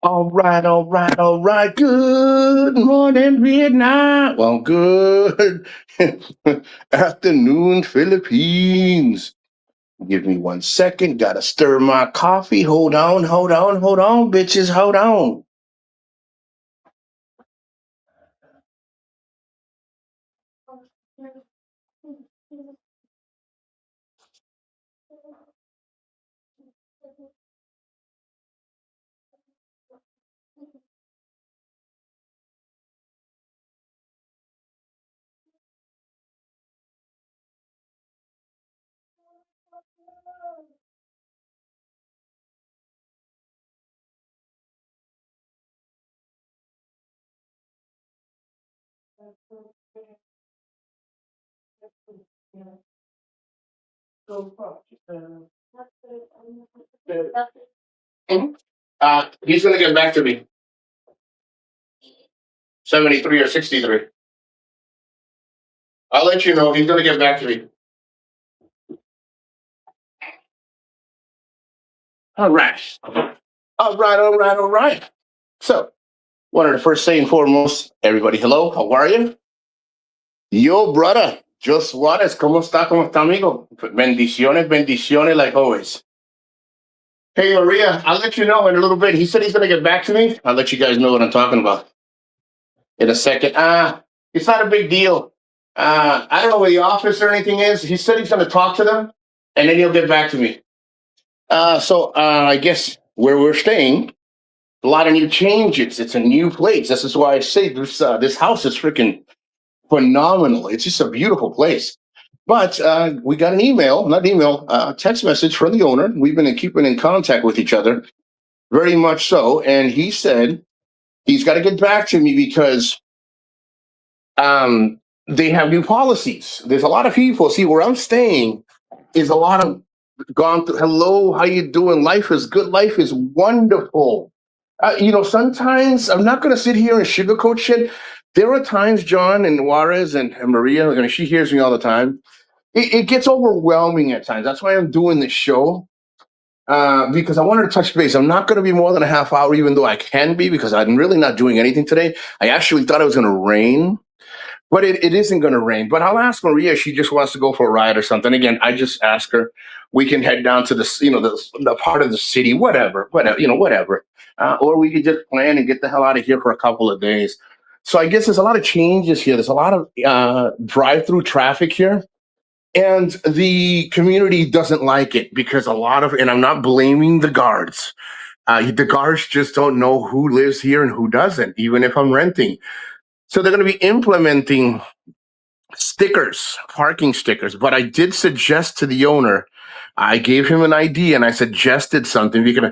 All right, all right, all right. Good morning, Vietnam. Well, good afternoon, Philippines. Give me 1 second. Gotta stir my coffee. Hold on, hold on, hold on, bitches. Hold on. Mhm. He's gonna get back to me. 73 or 63. I'll let you know. He's gonna get back to me. All right. All right, all right, all right. So, wanted to first say and foremost, everybody, hello. How are you? Yo, brother, Joe Suarez, ¿cómo está? ¿Cómo está, amigo? Bendiciones, bendiciones, like always. Hey, Maria, I'll let you know in a little bit. He said he's going to get back to me. I'll let you guys know what I'm talking about in a second. It's not a big deal. I don't know where the office or anything is. He said he's going to talk to them, and then he'll get back to me. I guess where we're staying, a lot of new changes. It's a new place. This is why I say this house is freaking phenomenal. It's just a beautiful place. But we got an email, not email, text message from the owner. We've been keeping in contact with each other, very much so. And he said he's got to get back to me because they have new policies. There's a lot of people. See, where I'm staying is a lot of gone through. Hello, how you doing? Life is good. Life is wonderful. Sometimes I'm not going to sit here and sugarcoat shit. There are times, John and Juarez and Maria, and she hears me all the time. It gets overwhelming at times. That's why I'm doing this show because I wanted to touch base. I'm not going to be more than a half hour, even though I can be because I'm really not doing anything today. I actually thought it was going to rain, but it isn't going to rain. But I'll ask Maria if she just wants to go for a ride or something. Again, I just ask her. We can head down to the part of the city, whatever. Or we could just plan and get the hell out of here for a couple of days. So I guess there's a lot of changes here. There's a lot of drive-through traffic here. And the community doesn't like it because and I'm not blaming the guards. The guards just don't know who lives here and who doesn't, even if I'm renting. So they're going to be implementing stickers, parking stickers. But I did suggest to the owner, I gave him an idea and I suggested something because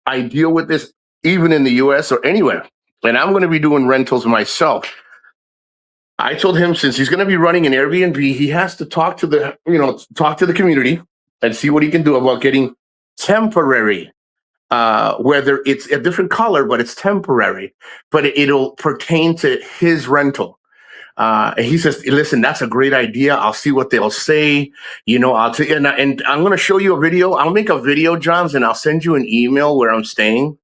I deal with this even in the US or anywhere. And I'm going to be doing rentals myself. I told him since he's going to be running an Airbnb, he has to talk to the community and see what he can do about getting temporary, whether it's a different color, but it's temporary, but it'll pertain to his rental. And he says, "Listen, that's a great idea. I'll see what they'll say. I'll tell you, and I'm going to show you a video. I'll make a video, Johns, and I'll send you an email where I'm staying."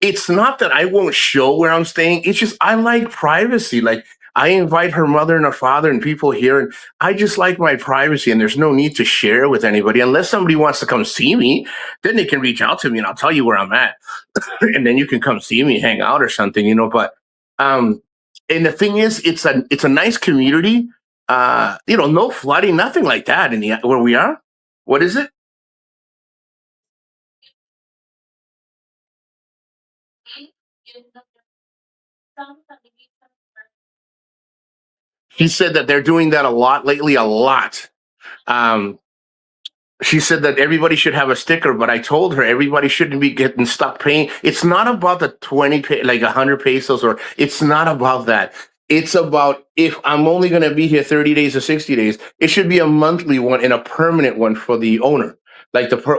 It's not that I won't show where I'm staying. It's just I like privacy. Like I invite her mother and her father and people here, and I just like my privacy. And there's no need to share with anybody unless somebody wants to come see me. Then they can reach out to me, and I'll tell you where I'm at, and then you can come see me, hang out or something. But and the thing is, it's a nice community. No flooding, nothing like that in where we are. What is it? He said that they're doing that a lot lately, a lot. Um, she said that everybody should have a sticker, but I told her everybody shouldn't be getting stuck paying. It's not about the 100 pesos, or it's not about that. It's about if I'm only going to be here 30 days or 60 days, it should be a monthly one and a permanent one for the owner.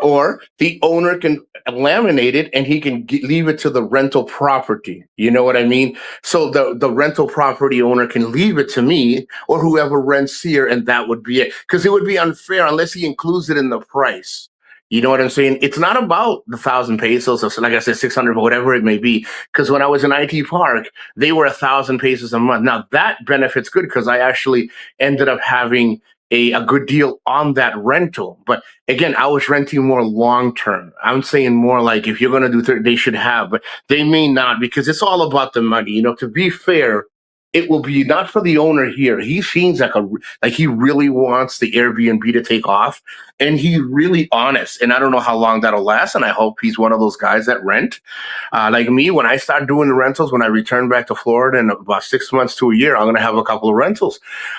Or the owner can laminate it and he can leave it to the rental property. You know what I mean? So the rental property owner can leave it to me or whoever rents here, and that would be it. Because it would be unfair unless he includes it in the price. You know what I'm saying? It's not about the 1,000 pesos, or like I said, 600, whatever it may be. Because when I was in IT Park, they were 1,000 pesos a month. Now that benefit's good because I actually ended up having a good deal on that rental. But again, I was renting more long term. I'm saying more like if you're going to do 30, they should have, but they may not because it's all about the money. You know, to be fair, it will be not for the owner here. He seems like he really wants the Airbnb to take off, and he's really honest. And I don't know how long that'll last. And I hope he's one of those guys that rent. Like me, when I start doing the rentals, when I return back to Florida in about 6 months to a year, I'm going to have a couple of rentals.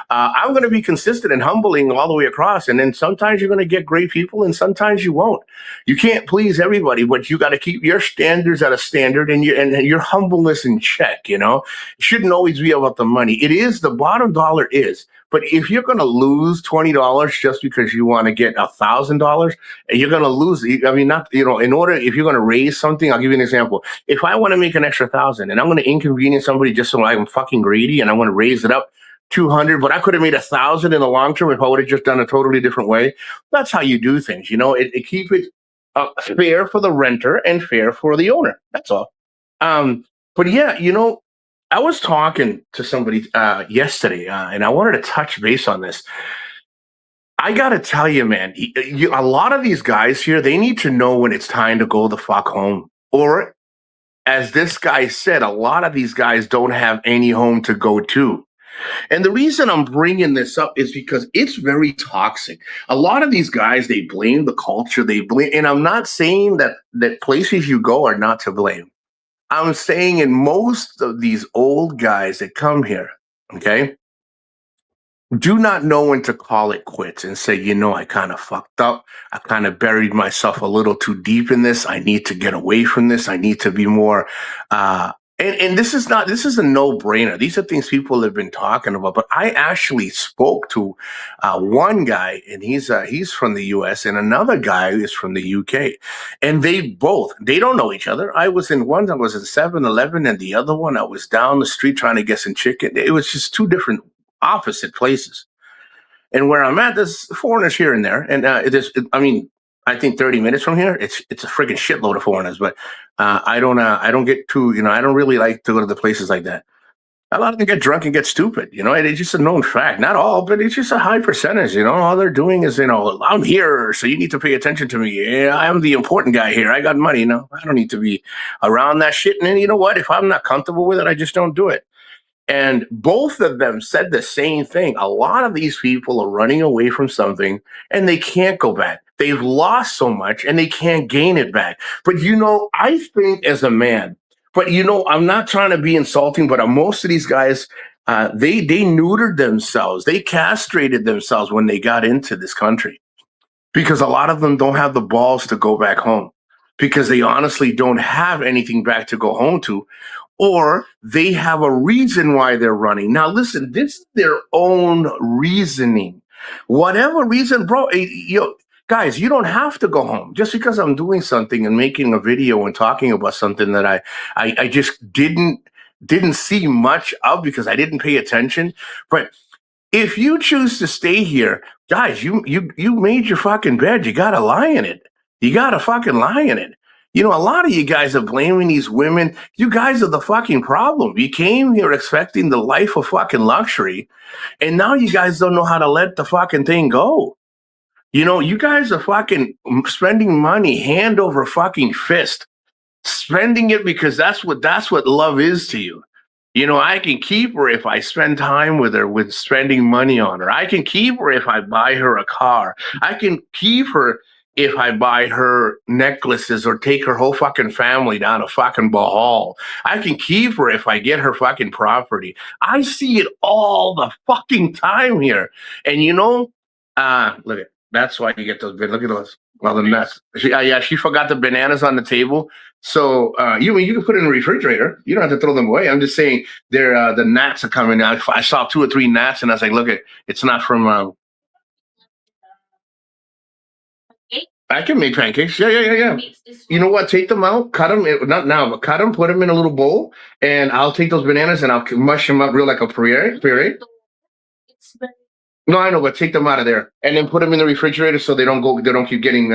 I'm going to be consistent and humbling all the way across. And then sometimes you're going to get great people, and sometimes you won't. You can't please everybody, but you got to keep your standards at a standard and your humbleness in check. You know, it shouldn't always be about the money. It is the bottom dollar is. But if you're going to lose $20 just because you want to get $1,000, you're going to lose. I mean, not in order if you're going to raise something. I'll give you an example. If I want to make an extra 1,000 and I'm going to inconvenience somebody just so I'm fucking greedy and I want to raise it up 200, but I could have made 1,000 in the long term if I would have just done a totally different way. That's how you do things. You know, it keep it fair for the renter and fair for the owner. That's all. But yeah, I was talking to somebody yesterday, and I wanted to touch base on this. I gotta tell you, man, a lot of these guys here, they need to know when it's time to go the fuck home. Or, as this guy said, a lot of these guys don't have any home to go to. And the reason I'm bringing this up is because it's very toxic. A lot of these guys, they blame the culture, and I'm not saying that places you go are not to blame. I'm saying in most of these old guys that come here, okay, do not know when to call it quits and say, I kind of fucked up. I kind of buried myself a little too deep in this. I need to get away from this. I need to be more. And this is a no brainer. These are things people have been talking about. But I actually spoke to one guy, and he's from the U.S., and another guy is from the U.K. And they don't know each other. I was in 7-Eleven, and the other one I was down the street trying to get some chicken. It was just two different opposite places. And where I'm at, there's foreigners here and there. And I think 30 minutes from here, it's a freaking shitload of foreigners. But I don't get too, I don't really like to go to the places like that. A lot of them get drunk and get stupid, and it's just a known fact. Not all, but it's just a high percentage, All they're doing is, I'm here, so you need to pay attention to me. Yeah, I'm the important guy here. I got money, I don't need to be around that shit. And then you know what? If I'm not comfortable with it, I just don't do it. And both of them said the same thing. A lot of these people are running away from something and they can't go back. They've lost so much and they can't gain it back. But I think as a man, but I'm not trying to be insulting, but most of these guys, they neutered themselves. They castrated themselves when they got into this country because a lot of them don't have the balls to go back home because they honestly don't have anything back to go home to, or they have a reason why they're running. Now, listen, this is their own reasoning. Whatever reason, bro, guys, you don't have to go home. Just because I'm doing something and making a video and talking about something that I just didn't see much of because I didn't pay attention. But if you choose to stay here, guys, you made your fucking bed. You gotta lie in it. You gotta fucking lie in it. A lot of you guys are blaming these women. You guys are the fucking problem. You came here expecting the life of fucking luxury, and now you guys don't know how to let the fucking thing go. You guys are fucking spending money hand over fucking fist, spending it because that's what love is to you. I can keep her if I spend time with her with spending money on her. I can keep her if I buy her a car. I can keep her if I buy her necklaces or take her whole fucking family down to fucking Bahal. I can keep her if I get her fucking property. I see it all the fucking time here. And look at that's why you get those. Look at those. Well, the nuts. She forgot the bananas on the table. So you can put it in the refrigerator. You don't have to throw them away. I'm just saying the gnats are coming out. I saw 2 or 3 gnats, and I was like, look, it's not from. I can make pancakes. Yeah. You know what? Take them out, cut them. Not now, but cut them, put them in a little bowl, and I'll take those bananas and I'll mush them up real like a puree. No, I know, but take them out of there and then put them in the refrigerator so they don't keep getting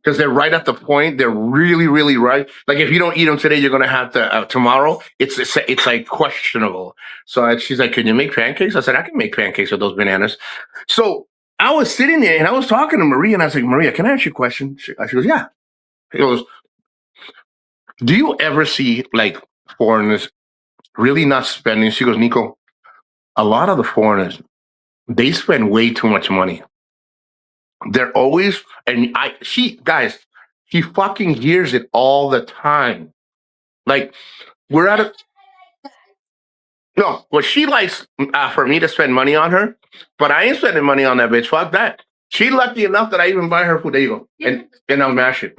because they're right at the point. They're really, really right. Like if you don't eat them today, you're gonna have to tomorrow. It's like questionable. So she's like, "Can you make pancakes?" I said, "I can make pancakes with those bananas." So I was sitting there and I was talking to Maria, and I was like, "Maria, can I ask you a question?" She goes, "Yeah." He goes, "Do you ever see like foreigners really not spending?" She goes, "Nico, a lot of the foreigners, they spend way too much money. They're always," and she fucking hears it all the time. Like we're at a no, well, she likes for me to spend money on her, but I ain't spending money on that bitch. Fuck that. She lucky enough that I even buy her food. There you go, and I'll mash it.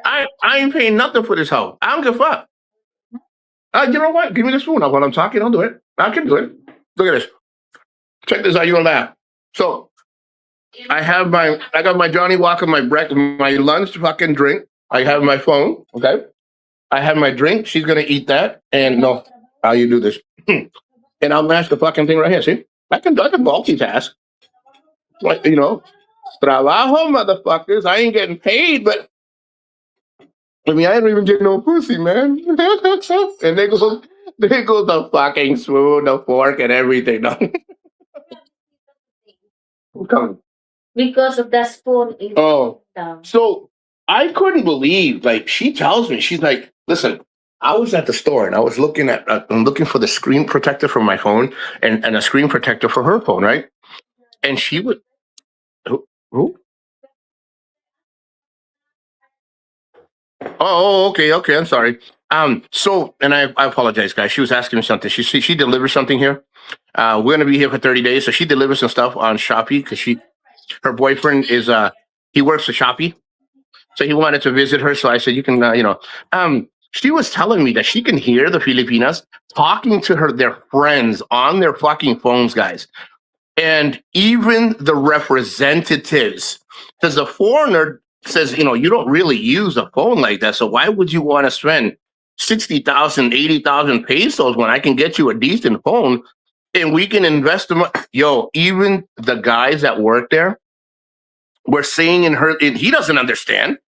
I ain't paying nothing for this hoe. I don't give a fuck. You know what? Give me the spoon. While I'm talking, I'll do it. I can do it. Look at this. Check this out. You gonna laugh. So I got my Johnny Walker, my lunch fucking drink. I have my phone. Okay. I have my drink. She's gonna eat that. And no, how you do this? And I'll mash the fucking thing right here. See, I can multitask. Like trabajo, motherfuckers. I ain't getting paid, but I mean, I ain't even getting no pussy, man. And they go the fucking spoon, the fork, and everything. No. Come. Because of the spoon. Oh, so I couldn't believe. Like she tells me, she's like, "Listen, I was at the store and I was I'm looking for the screen protector for my phone and a screen protector for her phone, right?" And she would, who? Oh, okay, okay. I'm sorry. So, and I apologize, guys. She was asking me something. She delivers something here. We're gonna be here for 30 days, so she delivers some stuff on Shopee because her boyfriend is he works for Shopee, so he wanted to visit her. So I said, "You can, She was telling me that she can hear the Filipinas talking to their friends on their fucking phones, guys, and even the representatives, because the foreigner says, you don't really use a phone like that. So why would you want to spend 60,000, 80,000 pesos when I can get you a decent phone and we can invest them? Yo, even the guys that work there were saying he doesn't understand.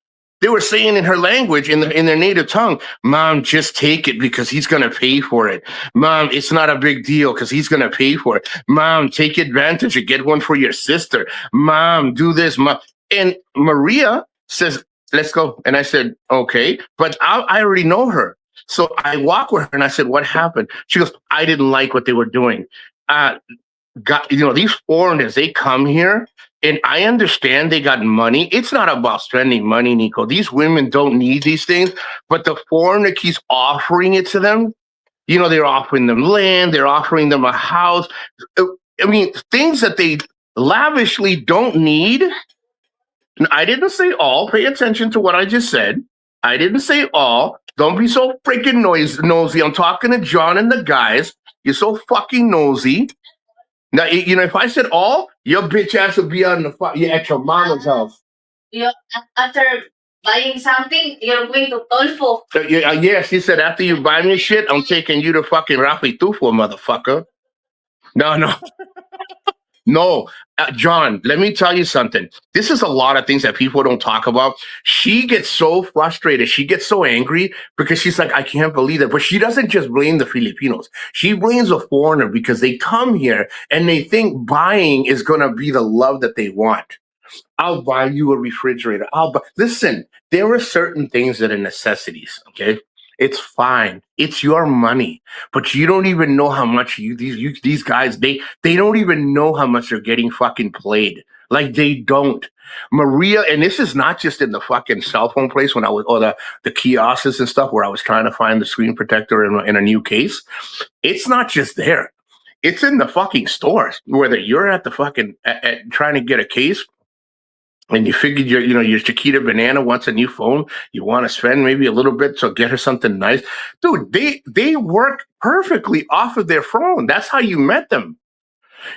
They were saying in her language, in their native tongue, "Mom, just take it because he's going to pay for it. Mom, it's not a big deal because he's going to pay for it. Mom, take advantage and get one for your sister. Mom, do this, Mom." And Maria says, "Let's go." And I said, "Okay." But I already know her. So I walk with her and I said, "What happened?" She goes, "I didn't like what they were doing. These foreigners, they come here and I understand they got money. It's not about spending money, Nico. These women don't need these things, but the foreigner keeps offering it to them. They're offering them land, they're offering them a house. I mean, things that they lavishly don't need." And I didn't say all. Pay attention to what I just said. I didn't say all. Don't be so freaking nosy. I'm talking to John and the guys. You're so fucking nosy. Now, if I said all, your bitch ass would be at your mama's house. After buying something, you're going to Tolfo. Yeah, she said, "After you buy me shit, I'm taking you to fucking Rafi Tufo, motherfucker." No. No, John, let me tell you something. This is a lot of things that people don't talk about. She gets so frustrated. She gets so angry because she's like, "I can't believe that." But she doesn't just blame the Filipinos. She blames a foreigner because they come here and they think buying is going to be the love that they want. "I'll buy you a refrigerator. Listen, there are certain things that are necessities, okay? It's fine. It's your money, but you don't even know how much these guys they don't even know how much they're getting fucking played. Like they don't. Maria, and this is not just in the fucking cell phone place when I was or the kiosks and stuff where I was trying to find the screen protector in a new case. It's not just there. It's in the fucking stores. Whether you're at the fucking trying to get a case and you figured your Chiquita Banana wants a new phone, you want to spend maybe a little bit to get her something nice. Dude, they work perfectly off of their phone. That's how you met them.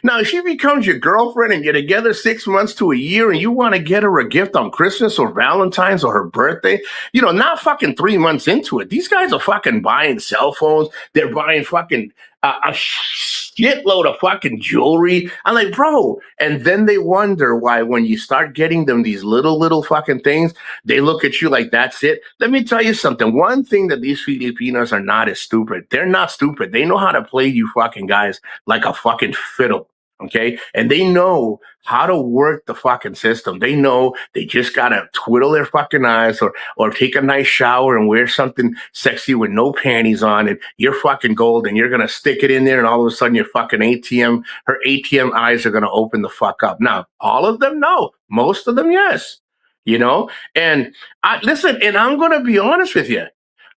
Now, if she becomes your girlfriend and you're together 6 months to a year and you want to get her a gift on Christmas or Valentine's or her birthday, not fucking 3 months into it. These guys are fucking buying cell phones. They're buying fucking a shitload of fucking jewelry. I'm like, bro. And then they wonder why when you start getting them these little fucking things, they look at you like that's it. Let me tell you something. One thing that these Filipinos are not is stupid. They're not stupid. They know how to play you fucking guys like a fucking fiddle. Okay. And they know how to work the fucking system. They know they just gotta twiddle their fucking eyes or take a nice shower and wear something sexy with no panties on and you're fucking gold and you're gonna stick it in there and all of a sudden your fucking her ATM eyes are gonna open the fuck up. Now, all of them, no. Most of them, yes. You know? And I listen, and I'm gonna be honest with you.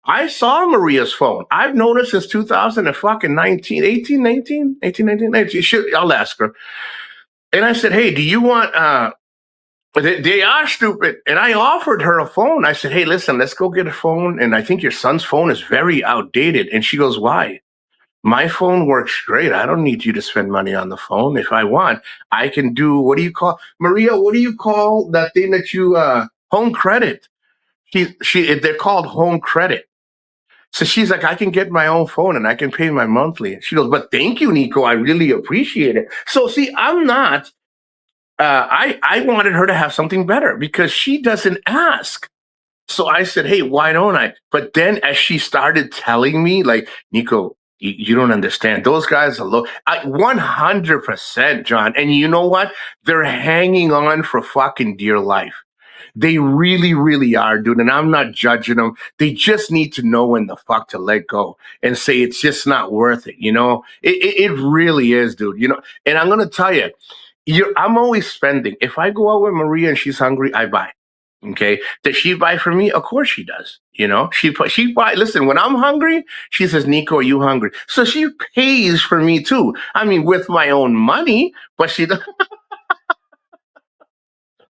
I saw Maria's phone. I've known her since 2019, 18, 19, 18, 19, 19. I'll ask her. And I said, hey, do you want they are stupid. And I offered her a phone. I said, hey, listen, let's go get a phone. And I think your son's phone is very outdated. And she goes, why? My phone works great. I don't need you to spend money on the phone. If I want, I can do, what do you call, Maria, what do you call that thing that you, home credit? They're called home credit. So she's like, I can get my own phone and I can pay my monthly. She goes, but thank you, Nico. I really appreciate it. So see, I'm not, I wanted her to have something better because she doesn't ask. So I said, hey, why don't I? But then as she started telling me, like, Nico, you don't understand. Those guys are low. 100%, John. And you know what? They're hanging on for fucking dear life. They really, really are, dude. And I'm not judging them. They just need to know when the fuck to let go and say it's just not worth it. You know, it really is, dude. You know, and I'm gonna tell you, I'm always spending. If I go out with Maria and she's hungry, I buy. Okay, does she buy for me? Of course she does. You know, she buy. Listen, when I'm hungry, she says, "Nico, are you hungry?" So she pays for me too. I mean, with my own money, but she does.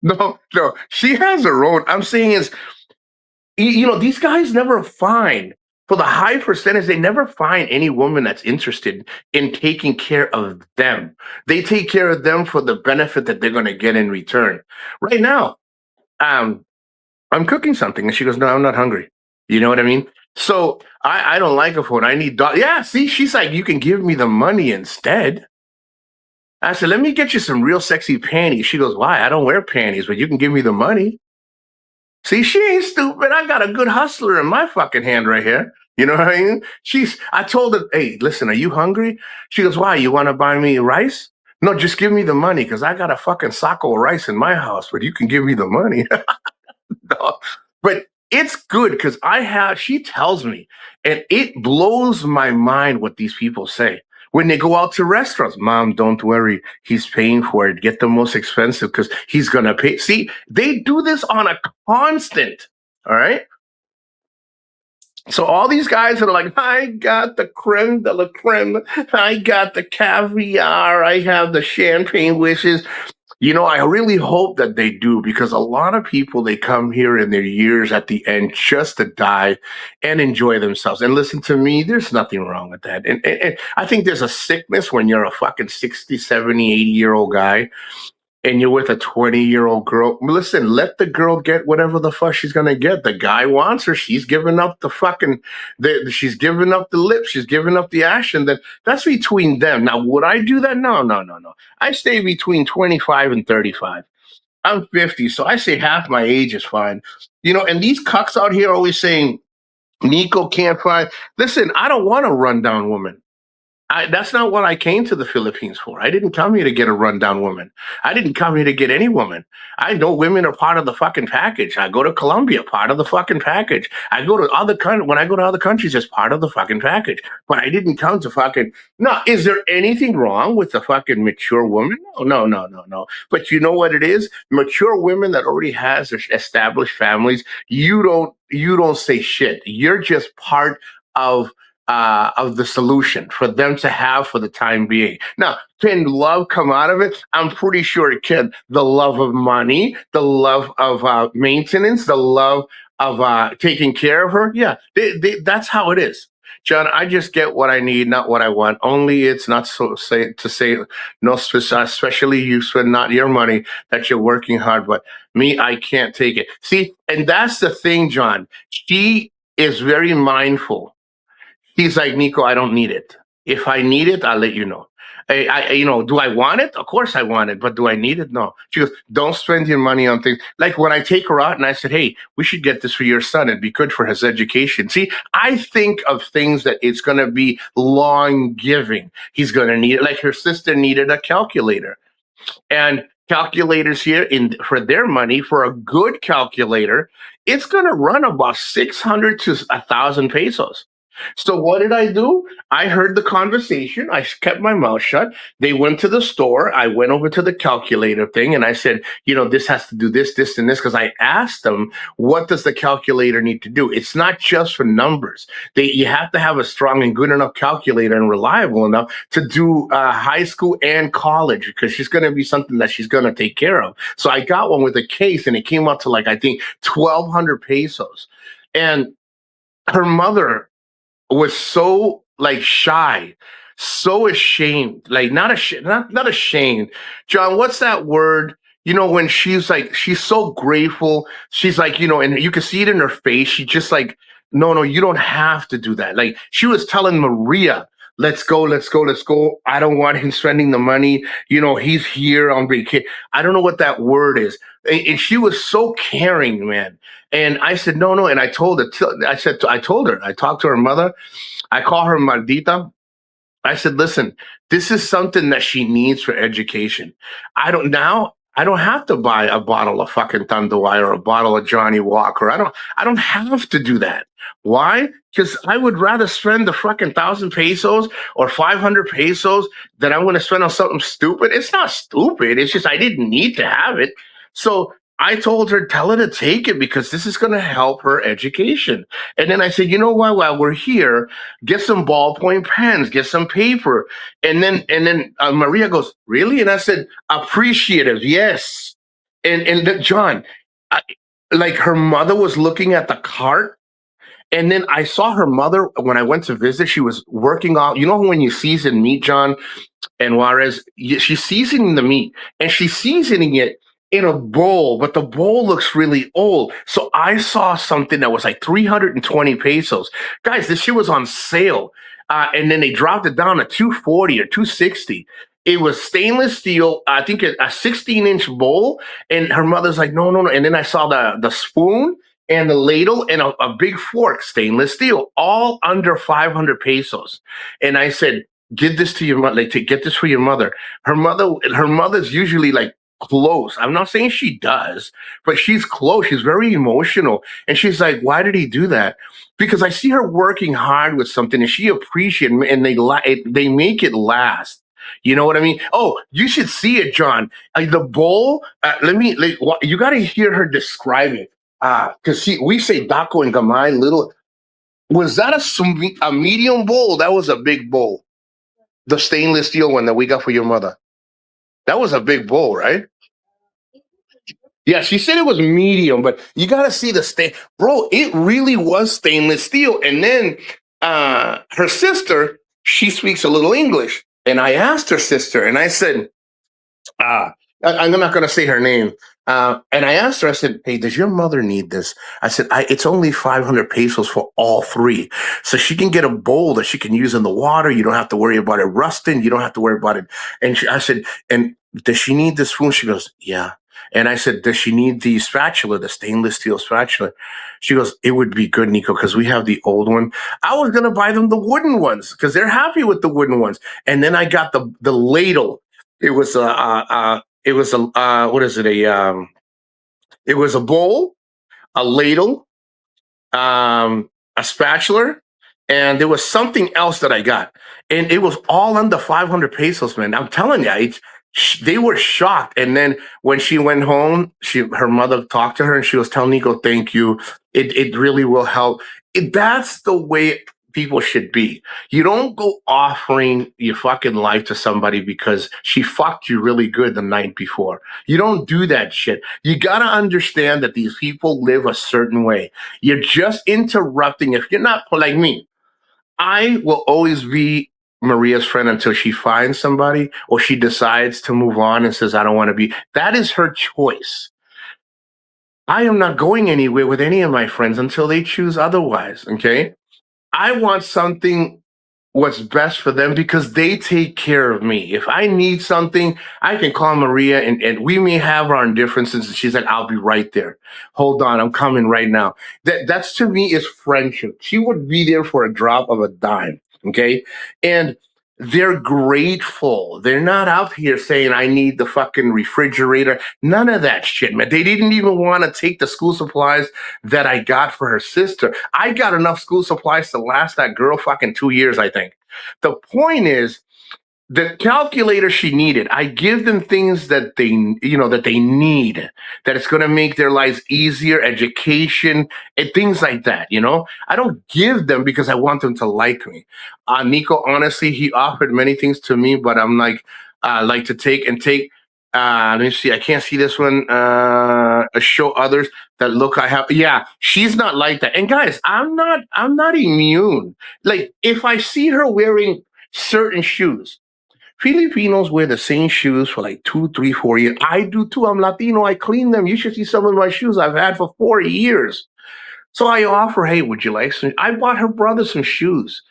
No, she has her own. I'm saying is, you know, these guys never find, for the high percentage, they never find any woman that's interested in taking care of them. They take care of them for the benefit that they're going to get in return. Right now, um, I'm cooking something, and she goes, "No, I'm not hungry." You know what I mean? So I don't like a phone. I need yeah. See, she's like, you can give me the money instead. I said, let me get you some real sexy panties. She goes, why? I don't wear panties, but you can give me the money. See, she ain't stupid. I got a good hustler in my fucking hand right here. You know what I mean? I told her, hey, listen, are you hungry? She goes, why? You want to buy me rice? No, just give me the money because I got a fucking saco of rice in my house, but you can give me the money. No. But it's good because she tells me, and it blows my mind what these people say. When they go out to restaurants, Mom, don't worry. He's paying for it. Get the most expensive because he's going to pay. See, they do this on a constant. All right. So all these guys that are like, I got the creme de la creme. I got the caviar. I have the champagne wishes. You know, I really hope that they do because a lot of people, they come here in their years at the end just to die and enjoy themselves. And listen to me, there's nothing wrong with that. And I think there's a sickness when you're a fucking 60, 70, 80-year-old guy and you're with a 20-year-old girl. Listen, let the girl get whatever the fuck she's gonna get. The guy wants her. She's giving up the fucking, she's giving up the lips. She's giving up the action. That's between them. Now, would I do that? No, no, no, no. I stay between 25 and 35. I'm 50, so I say half my age is fine. You know, and these cucks out here always saying, Nico can't find. Listen, I don't want a rundown woman. That's not what I came to the Philippines for. I didn't come here to get a rundown woman. I didn't come here to get any woman. I know women are part of the fucking package. I go to Colombia, part of the fucking package. I go to other countries. When I go to other countries, it's part of the fucking package. But I didn't come to fucking. No, is there anything wrong with the fucking mature woman? No, no, no, no, no. But you know what it is? Mature women that already has established families. You don't say shit. You're just part of the solution for them to have for the time being. Now, can love come out of it? I'm pretty sure it can. The love of money, the love of maintenance, the love of taking care of her. Yeah, that's how it is. John, I just get what I need, not what I want. Only it's not to say no, especially you spend not your money that you're working hard, but me, I can't take it. See, and that's the thing, John. She is very mindful. He's like, Nico, I don't need it. If I need it, I'll let you know. You know, do I want it? Of course I want it, but do I need it? No. She goes, don't spend your money on things. Like when I take her out and I said, hey, we should get this for your son. It'd be good for his education. See, I think of things that it's going to be long giving. He's going to need it. Like her sister needed a calculator. And calculators here in for their money for a good calculator, it's going to run about 600 to 1,000 pesos. So what did I do? I heard the conversation. I kept my mouth shut. They went to the store. I went over to the calculator thing and I said, you know, this has to do this, this, and this. Because I asked them, what does the calculator need to do? It's not just for numbers. You have to have a strong and good enough calculator and reliable enough to do high school and college because she's going to be something that she's going to take care of. So I got one with a case and it came out to like, I think, 1,200 pesos. And her mother was so like shy, so ashamed, like not ashamed, not ashamed. John, what's that word? You know, when she's like, she's so grateful. She's like, you know, and you can see it in her face. She just like, no, no, you don't have to do that. Like she was telling Maria, let's go, let's go, let's go. I don't want him spending the money. You know, he's here on vacation. I don't know what that word is. And she was so caring, man. And I said, no, no. And I told her, I told her, I talked to her mother. I call her Maldita. I said, listen, this is something that she needs for education. I don't have to buy a bottle of fucking Tanduay or a bottle of Johnny Walker. I don't have to do that. Why? Because I would rather spend the fucking 1,000 pesos or 500 pesos that I'm going to spend on something stupid. It's not stupid. It's just I didn't need to have it. So I told her, tell her to take it because this is going to help her education. And then I said, you know what? While we're here, get some ballpoint pens, get some paper. And then Maria goes, really? And I said, appreciative, yes. And John, I, like her mother was looking at the cart. And then I saw her mother when I went to visit. She was working on, you know, when you season meat, John and Juarez, she's seasoning the meat and she's seasoning it in a bowl, but the bowl looks really old. So I saw something that was like 320 pesos. Guys, this shit was on sale. And then they dropped it down to 240 or 260. It was stainless steel, I think a 16-inch bowl. And her mother's like, no, no, no. And then I saw the spoon and the ladle and a big fork, stainless steel, all under 500 pesos. And I said, give this to your mother, like to get this for your mother. Her mother's usually like close. I'm not saying she does, but she's close. She's very emotional. And she's like, why did he do that? Because I see her working hard with something and she appreciates it and they make it last. You know what I mean? Oh, you should see it, John. The bowl, you got to hear her describe it. Because we say Daco and Gamay, little. Was that a medium bowl? That was a big bowl. The stainless steel one that we got for your mother. That was a big bowl, right? Yeah, she said it was medium, but you got to see the stain. Bro, it really was stainless steel. And then her sister, she speaks a little English. And I asked her sister, and I said, I'm not going to say her name. And I asked her, I said, hey, does your mother need this? I said, it's only 500 pesos for all three. So she can get a bowl that she can use in the water. You don't have to worry about it rusting. You don't have to worry about it. And I said, and does she need this spoon? She goes, yeah. And I said, does she need the spatula, the stainless steel spatula? She goes, it would be good, Nico, because we have the old one. I was going to buy them the wooden ones because they're happy with the wooden ones. And then I got the ladle. It was what is it? It was a bowl, a ladle, a spatula, and there was something else that I got, and it was all under 500 pesos, man. I'm telling you, they were shocked. And then when she went home, her mother talked to her, and she was telling Nico, "Thank you. It really will help." That's the way people should be. You don't go offering your fucking life to somebody because she fucked you really good the night before. You don't do that shit. You got to understand that these people live a certain way. You're just interrupting. If you're not like me, I will always be Maria's friend until she finds somebody or she decides to move on and says, I don't want to be. That is her choice. I am not going anywhere with any of my friends until they choose otherwise. Okay. I want something what's best for them because they take care of me. If I need something, I can call Maria and we may have our differences. And she's like, I'll be right there. Hold on, I'm coming right now. That's to me is friendship. She would be there for a drop of a dime. Okay. And they're grateful. They're not out here saying, I need the fucking refrigerator. None of that shit, man. They didn't even want to take the school supplies that I got for her sister. I got enough school supplies to last that girl fucking 2 years, I think. The point is, the calculator she needed, I give them things that that they need, that it's going to make their lives easier, education and things like that. I don't give them because I want them to like me. Nico, honestly, he offered many things to me, but I'm like to take. Let me see. I can't see this one. Show others that look I have. Yeah, she's not like that. And guys, I'm not immune. Like if I see her wearing certain shoes, Filipinos wear the same shoes for like 2, 3, 4 years. I do too. I'm Latino. I clean them. You should see some of my shoes I've had for 4 years. So I offer, hey, would you like some? I bought her brother some shoes.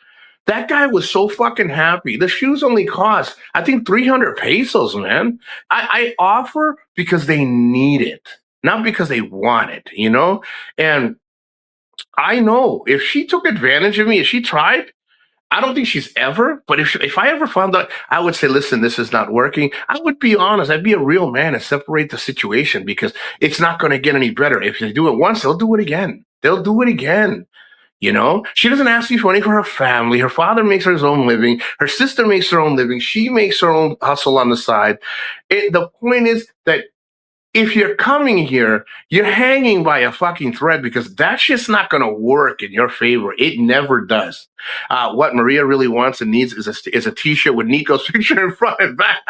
That guy was so fucking happy. The shoes only cost, I think, 300 pesos, man. I offer because they need it, not because they want it. And I know if she took advantage of me, if she tried, I don't think she's ever, but if I ever found out, I would say, listen, this is not working. I would be honest. I'd be a real man and separate the situation because it's not going to get any better. If they do it once, they'll do it again. They'll do it again. She doesn't ask me for money for her family. Her father makes her his own living. Her sister makes her own living. She makes her own hustle on the side. The point is that if you're coming here, you're hanging by a fucking thread because that shit's not going to work in your favor. It never does. What Maria really wants and needs is a t-shirt with Nico's picture in front and back.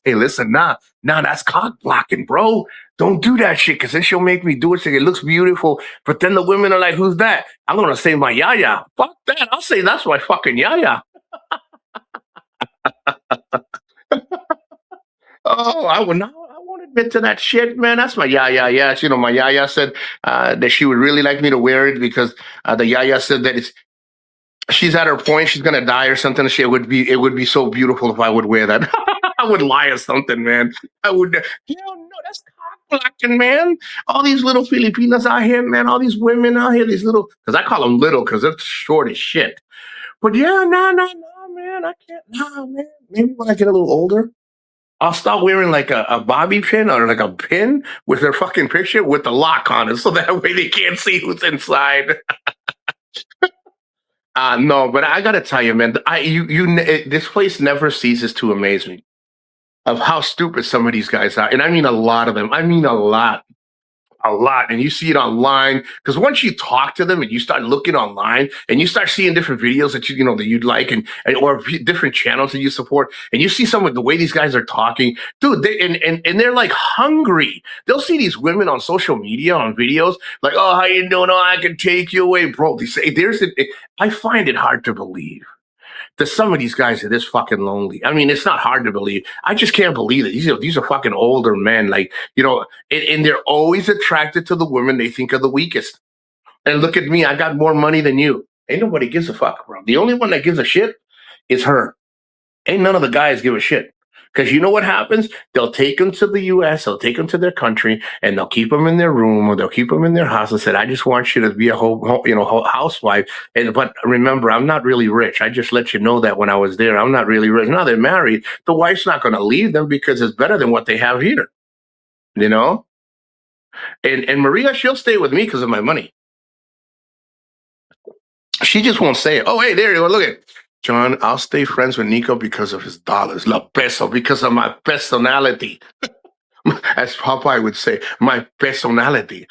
Hey, listen, nah, that's cock blocking, bro. Don't do that shit because then she'll make me do it. So it looks beautiful. But then the women are like, who's that? I'm going to say my yaya. Fuck that. I'll say that's my fucking yaya. Oh, I would not. I won't admit to that shit, man. That's my yaya. Yeah, my yaya said that she would really like me to wear it because the yaya said that she's at her point. She's gonna die or something. It would be so beautiful if I would wear that. I would lie or something, man. I would. No, that's cock blocking, man. All these little Filipinas out here, man. All these women out here, these little, because I call them little because they're short as shit. But yeah, no, man. I can't. No, man. Maybe when I get a little older, I'll start wearing like a bobby pin or like a pin with their fucking picture with the lock on it, so that way they can't see who's inside. No, but I gotta tell you, man, this place never ceases to amaze me of how stupid some of these guys are, and I mean a lot of them. I mean a lot, and you see it online because once you talk to them and you start looking online and you start seeing different videos that that you'd like and or different channels that you support, and you see some of the way these guys are talking, dude, and they're like hungry. They'll see these women on social media on videos like, oh, how you doing? Oh, I can take you away, bro. They say I find it hard to believe that some of these guys are this fucking lonely. I mean, it's not hard to believe. I just can't believe it. These are fucking older men, like, and they're always attracted to the women they think are the weakest. And look at me, I got more money than you. Ain't nobody gives a fuck, bro. The only one that gives a shit is her. Ain't none of the guys give a shit. Because you know what happens? They'll take them to the U.S., they'll take them to their country, and they'll keep them in their room or they'll keep them in their house and said, I just want you to be a whole housewife. But remember, I'm not really rich. I just let you know that when I was there, I'm not really rich. Now they're married. The wife's not going to leave them because it's better than what they have here. And Maria, she'll stay with me because of my money. She just won't say it. Oh, hey, there you go. Look at John, I'll stay friends with Nico because of his dollars. La peso, because of my personality. As Popeye would say, my personality.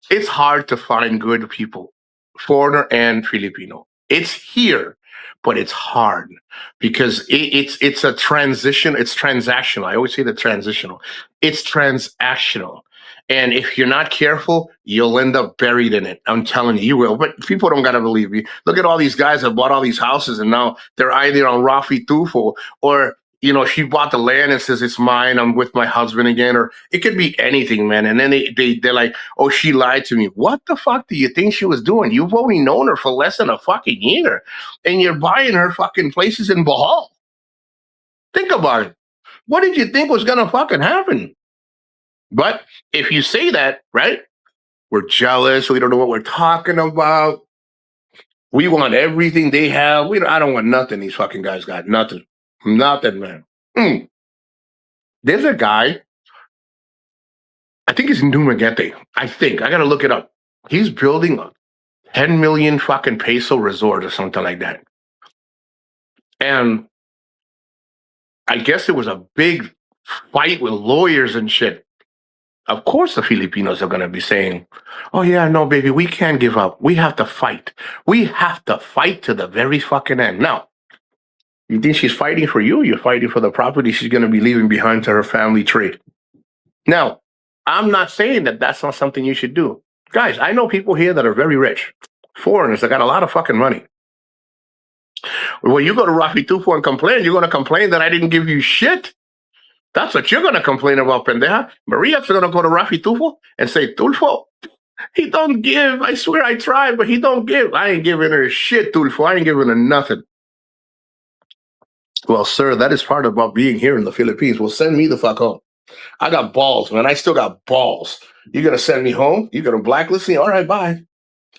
It's hard to find good people, foreigner and Filipino. It's here, but it's hard because it's a transition. It's transactional. I always say the transitional. It's transactional. And if you're not careful, you'll end up buried in it. I'm telling you, you will. But people don't gotta believe me. Look at all these guys that bought all these houses, and now they're either on Rafi Tufo or she bought the land and says it's mine. I'm with my husband again, or it could be anything, man. And then they're like, oh, she lied to me. What the fuck do you think she was doing? You've only known her for less than a fucking year, and you're buying her fucking places in Bohol. Think about it. What did you think was gonna fucking happen? But if you say that, right, we're jealous. We don't know what we're talking about. We want everything they have. I don't want nothing. These fucking guys got nothing. Nothing, man. There's a guy, I think it's Numagete. I gotta look it up. He's building a 10 million fucking peso resort or something like that. And I guess it was a big fight with lawyers and shit. Of course, the Filipinos are going to be saying, oh, yeah, no, baby, we can't give up. We have to fight. We have to fight to the very fucking end. Now, you think she's fighting for you? You're fighting for the property she's going to be leaving behind to her family tree. Now, I'm not saying that that's not something you should do. Guys, I know people here that are very rich. Foreigners that got a lot of fucking money. When you go to Rafi Tufo and complain, you're going to complain that I didn't give you shit. That's what you're going to complain about, pendeja. Maria's going to go to Rafi Tufo and say, Tulfo, he don't give. I swear I tried, but he don't give. I ain't giving her shit, Tulfo. I ain't giving her nothing. Well, sir, that is part about being here in the Philippines. Well, send me the fuck home. I got balls, man. I still got balls. You're going to send me home? You're going to blacklist me? All right, bye.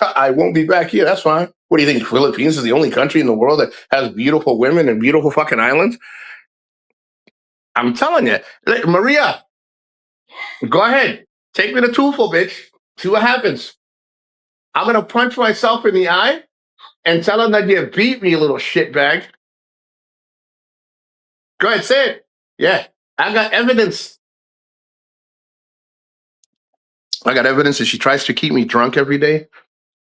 I won't be back here. That's fine. What do you think? The Philippines is the only country in the world that has beautiful women and beautiful fucking islands? I'm telling you. Maria, go ahead. Take me to Tufo, bitch. See what happens. I'm going to punch myself in the eye and tell him that you beat me, you little shitbag. Go ahead, say it. Yeah, I got evidence. I got evidence that she tries to keep me drunk every day.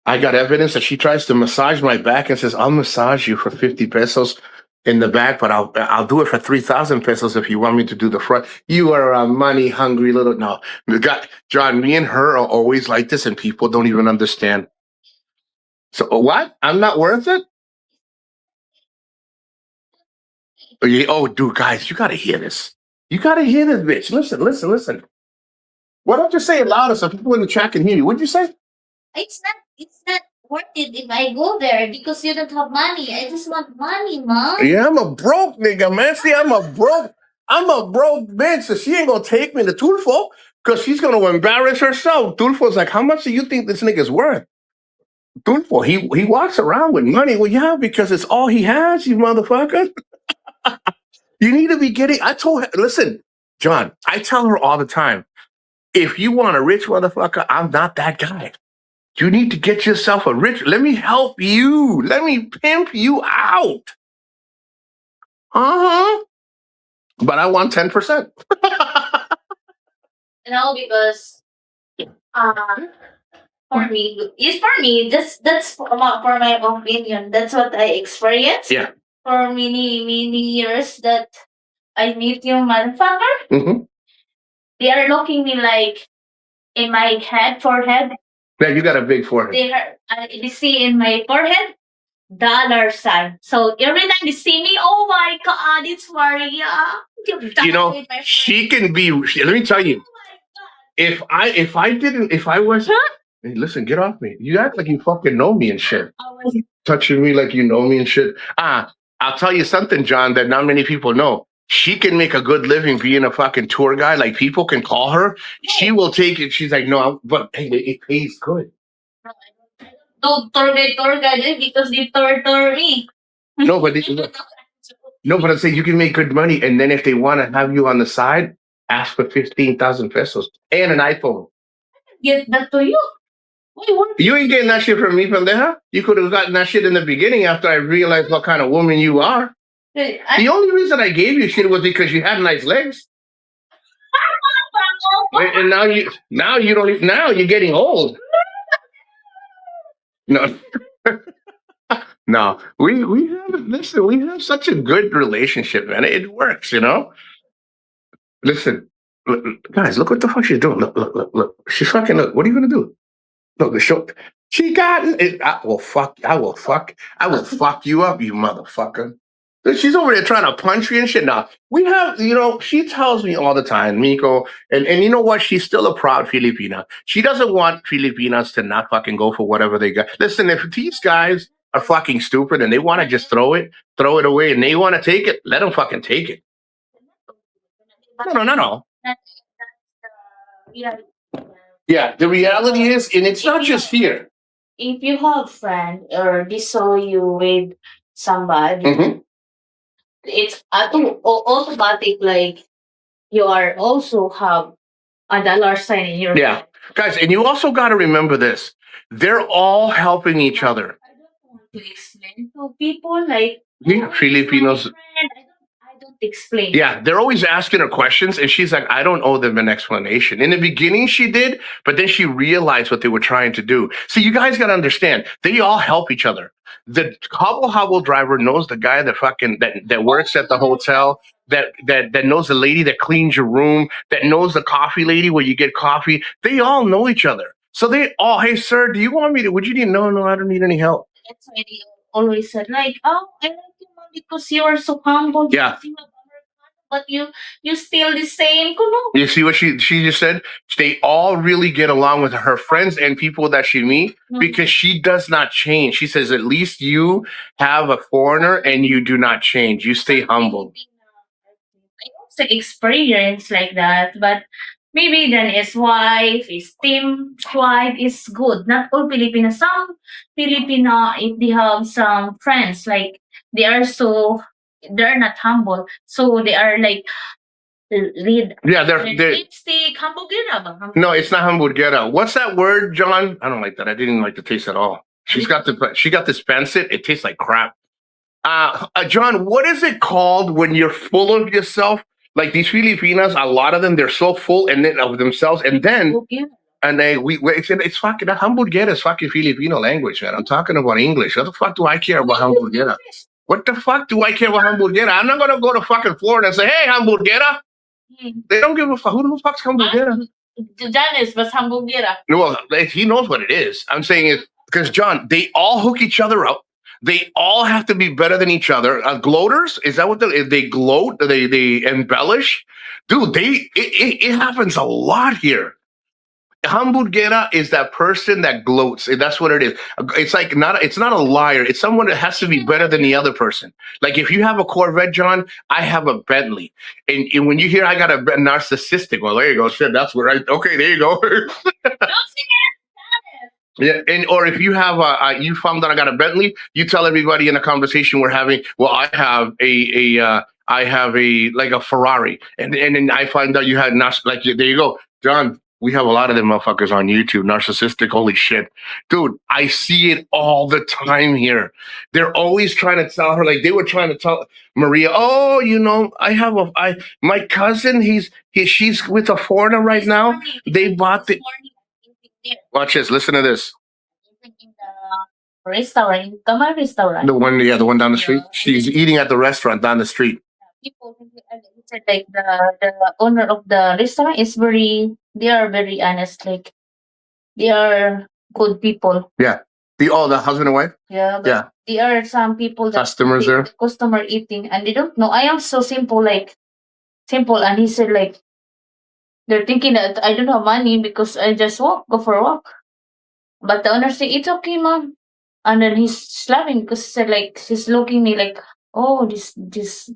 I got evidence that she tries to massage my back and says, I'll massage you for 50 pesos in the back, but I'll do it for 3,000 pesos if you want me to do the front. You are a money hungry little, no. John, me and her are always like this and people don't even understand. So what? I'm not worth it? Oh, dude, guys, you got to hear this. You got to hear this, bitch. Listen. Why don't you say it louder so people in the chat can hear you? What'd you say? It's not worth it if I go there because you don't have money. I just want money, Mom. Yeah, I'm a broke nigga, man. See, I'm a broke bitch. So she ain't gonna take me to Tulfo because she's gonna embarrass herself. Tulfo's like, how much do you think this nigga's worth? Tulfo, he walks around with money. Well, yeah, because it's all he has, you motherfucker. You need to be getting. I told her, listen, John, I tell her all the time, if you want a rich motherfucker, I'm not that guy. You need to get yourself a rich. Let me help you. Let me pimp you out. But I want 10%. Because for me, that's for my opinion. That's what I experienced. Yeah. For many years that I meet you, motherfucker. They are looking me like in my forehead. Yeah, you got a big forehead. They see in my forehead dollar sign. So every time they see me, oh my God, it's Maria. She can be. Let me tell you, if I was. Hey, listen, get off me. You act like you fucking know me and shit. Touching me like you know me and shit. I'll tell you something, John, that not many people know. She can make a good living being a fucking tour guide. Like people can call her. She will take it. She's like, no, but hey, it pays good. Don't tour guide because they tour me. No, but I'm saying you can make good money, and then if they want to have you on the side, ask for 15,000 pesos and an iPhone. Get that to you. You ain't getting that shit from me, pendeja. You could have gotten that shit in the beginning after I realized what kind of woman you are. The only reason I gave you shit was because you had nice legs. And now you don't even, now you're getting old. No. No. We have such a good relationship, man. It works, Listen, guys, look what the fuck she's doing. Look. She's fucking what are you gonna do? Look, the show. She got it. I will fuck you up, you motherfucker. She's over there trying to punch you and shit. Now, we have, she tells me all the time, Miko, and you know what? She's still a proud Filipina. She doesn't want Filipinas to not fucking go for whatever they got. Listen, if these guys are fucking stupid and they want to just throw it away, and they want to take it, let them fucking take it. No. Yeah, the reality is, and it's not just here. If you have friend or they saw you with somebody, Mhm. it's automatic like you are also have a dollar sign in your Yeah, guys, and you also got to remember this: they're all helping each other. I don't want to explain to people like Yeah, Filipinos. I don't explain. Yeah, they're always asking her questions, and she's like, I don't owe them an explanation. In the beginning, she did, but then she realized what they were trying to do. So you guys got to understand, they all help each other. The hobble driver knows the guy that works at the hotel, that knows the lady that cleans your room, that knows the coffee lady where you get coffee. They all know each other. So they all, hey sir, do you want me to? Would you need? No, I don't need any help. That's why they always said like, oh, I like you, mom, because you are so humble. Yeah. Because you have Americano, but you still the same. Kuno. You see what she just said? They all really get along with her friends and people that she meet because she does not change. She says, at least you have a foreigner and you do not change. You stay humble. I also experience like that, but maybe then his wife, his team's wife is good. Not all Filipino. Some Filipino, if they have some friends, like they are so they're not humble, so they are like read. Yeah, they're Lipstick, hamburguera ba? no, it's not hamburguera. What's that word, John? I don't like that. I didn't like the taste at all. She got this pancit. It tastes like crap. John, what is it called when you're full of yourself? Like these Filipinas, a lot of them, they're so full and then of themselves, and then it's fucking hamburguera is fucking Filipino language, man. I'm talking about English. What the fuck do I care about hamburguera? What the fuck do I care about hamburguera? I'm not gonna go to fucking Florida and say, hey, hamburguera. They don't give a fuck. Who the fuck's hamburguera? Janice was hamburguera. Well, he knows what it is. I'm saying it because John, they all hook each other up. They all have to be better than each other. Gloaters, is that what they gloat? They embellish, dude. It happens a lot here. Hamburguera is that person that gloats. That's what it is. It's like it's not a liar. It's someone that has to be better than the other person. Like if you have a Corvette, John, I have a Bentley. And when you hear I got a narcissistic, well, there you go. Shit, that's where okay, there you go. Yeah, or if you have you found that I got a Bentley, you tell everybody in a conversation we're having. Well, I have I have a like a Ferrari, and then I find out you had like there you go, John. We have a lot of them motherfuckers on YouTube. Narcissistic, holy shit, dude! I see it all the time here. They're always trying to tell her, like they were trying to tell Maria. Oh, I have my cousin. She's with a foreigner right now. They bought the. Watch this. Listen to this. In the restaurant, Kamal restaurant. The one down the street. She's eating at the restaurant down the street. People said like the owner of the restaurant is they are very honest, like they are good people. Yeah. The husband and wife? Yeah. But there are some people that customers there. Customer eating and they don't know. I am so simple, and he said like they're thinking that I don't have money because I just go for a walk. But the owner said, it's okay, mom. And then he's laughing because he said like he's looking me like, oh, this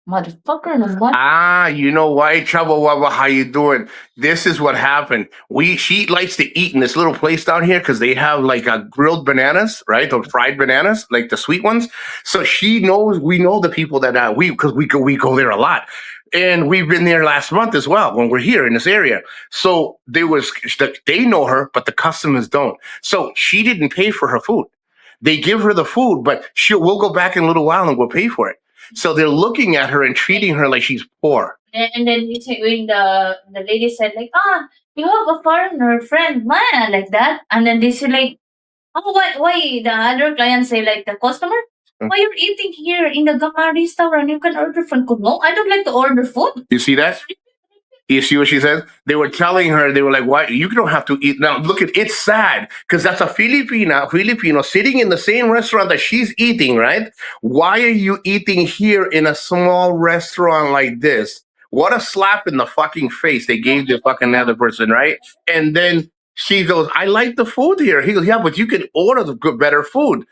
motherfucker no what? You know why? Trouble Wubba, how you doing? This is what happened. She likes to eat in this little place down here because they have like grilled bananas, right? The fried bananas, like the sweet ones. So we know the people that we go there a lot. And we've been there last month as well when we're here in this area. So they know her, but the customers don't. So she didn't pay for her food. They give her the food, but we'll go back in a little while and we'll pay for it. So they're looking at her and treating her like she's poor. And then when the lady said like, you have a foreigner friend, man, like that. And then they said like, oh, why the other client say like the customer? Why you're eating here in the Gamma restaurant? You can order food. No, I don't like to order food. You see that? You see what she says? They were telling her, they were like, why? You don't have to eat. Now, look, it's sad because that's a Filipino sitting in the same restaurant that she's eating, right? Why are you eating here in a small restaurant like this? What a slap in the fucking face they gave the fucking other person, right? And then she goes, I like the food here. He goes, yeah, but you can order the good, better food.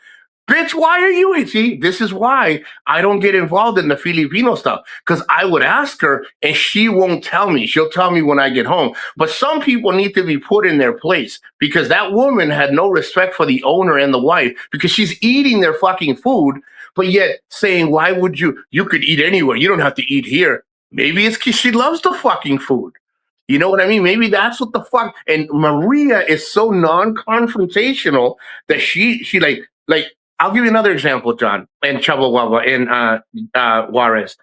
Bitch, why are you? See, this is why I don't get involved in the Filipino stuff because I would ask her and she won't tell me. She'll tell me when I get home. But some people need to be put in their place because that woman had no respect for the owner and the wife because she's eating their fucking food, but yet saying, why would you? You could eat anywhere. You don't have to eat here. Maybe it's because she loves the fucking food. You know what I mean? Maybe that's what the fuck. And Maria is so non-confrontational that she like I'll give you another example, John, and Chavo Guava and Juarez.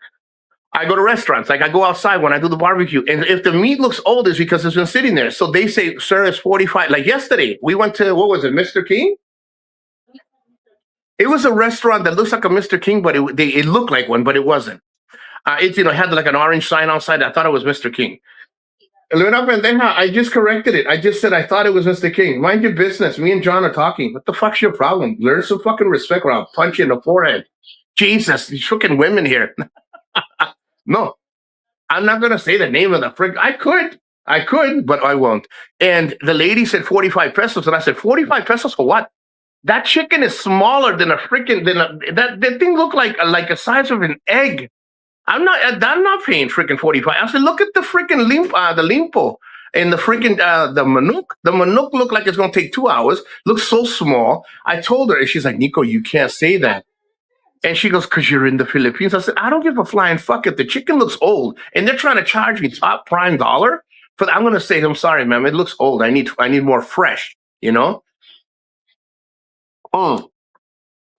I go to restaurants, like I go outside when I do the barbecue, and if the meat looks old, it's because it's been sitting there. So they say, "Sir, it's 45." Like yesterday, we went to what was it, Mr. King? It was a restaurant that looks like a Mr. King, but it looked like one, but it wasn't. It had like an orange sign outside. I thought it was Mr. King. Luna Pendeja, I just corrected it. I just said I thought it was Mr. King. Mind your business. Me and John are talking. What the fuck's your problem? Learn some fucking respect or I'll punch you in the forehead. Jesus, these fucking women here. No, I'm not gonna say the name of the frick. I could, but I won't. And the lady said 45 pesos, and I said 45 pesos for what? That chicken is smaller than a freaking that thing looked like a size of an egg. I'm not paying freaking 45. I said, look at the freaking the limpo and the freaking the manuk. The manuk looked like it's gonna take 2 hours. Looks so small. I told her, and she's like, Nico, you can't say that. And she goes, because you're in the Philippines. I said, I don't give a flying fuck if the chicken looks old and they're trying to charge me top prime dollar. But I'm gonna say, I'm sorry, ma'am, it looks old. I need more fresh, you know? Mm.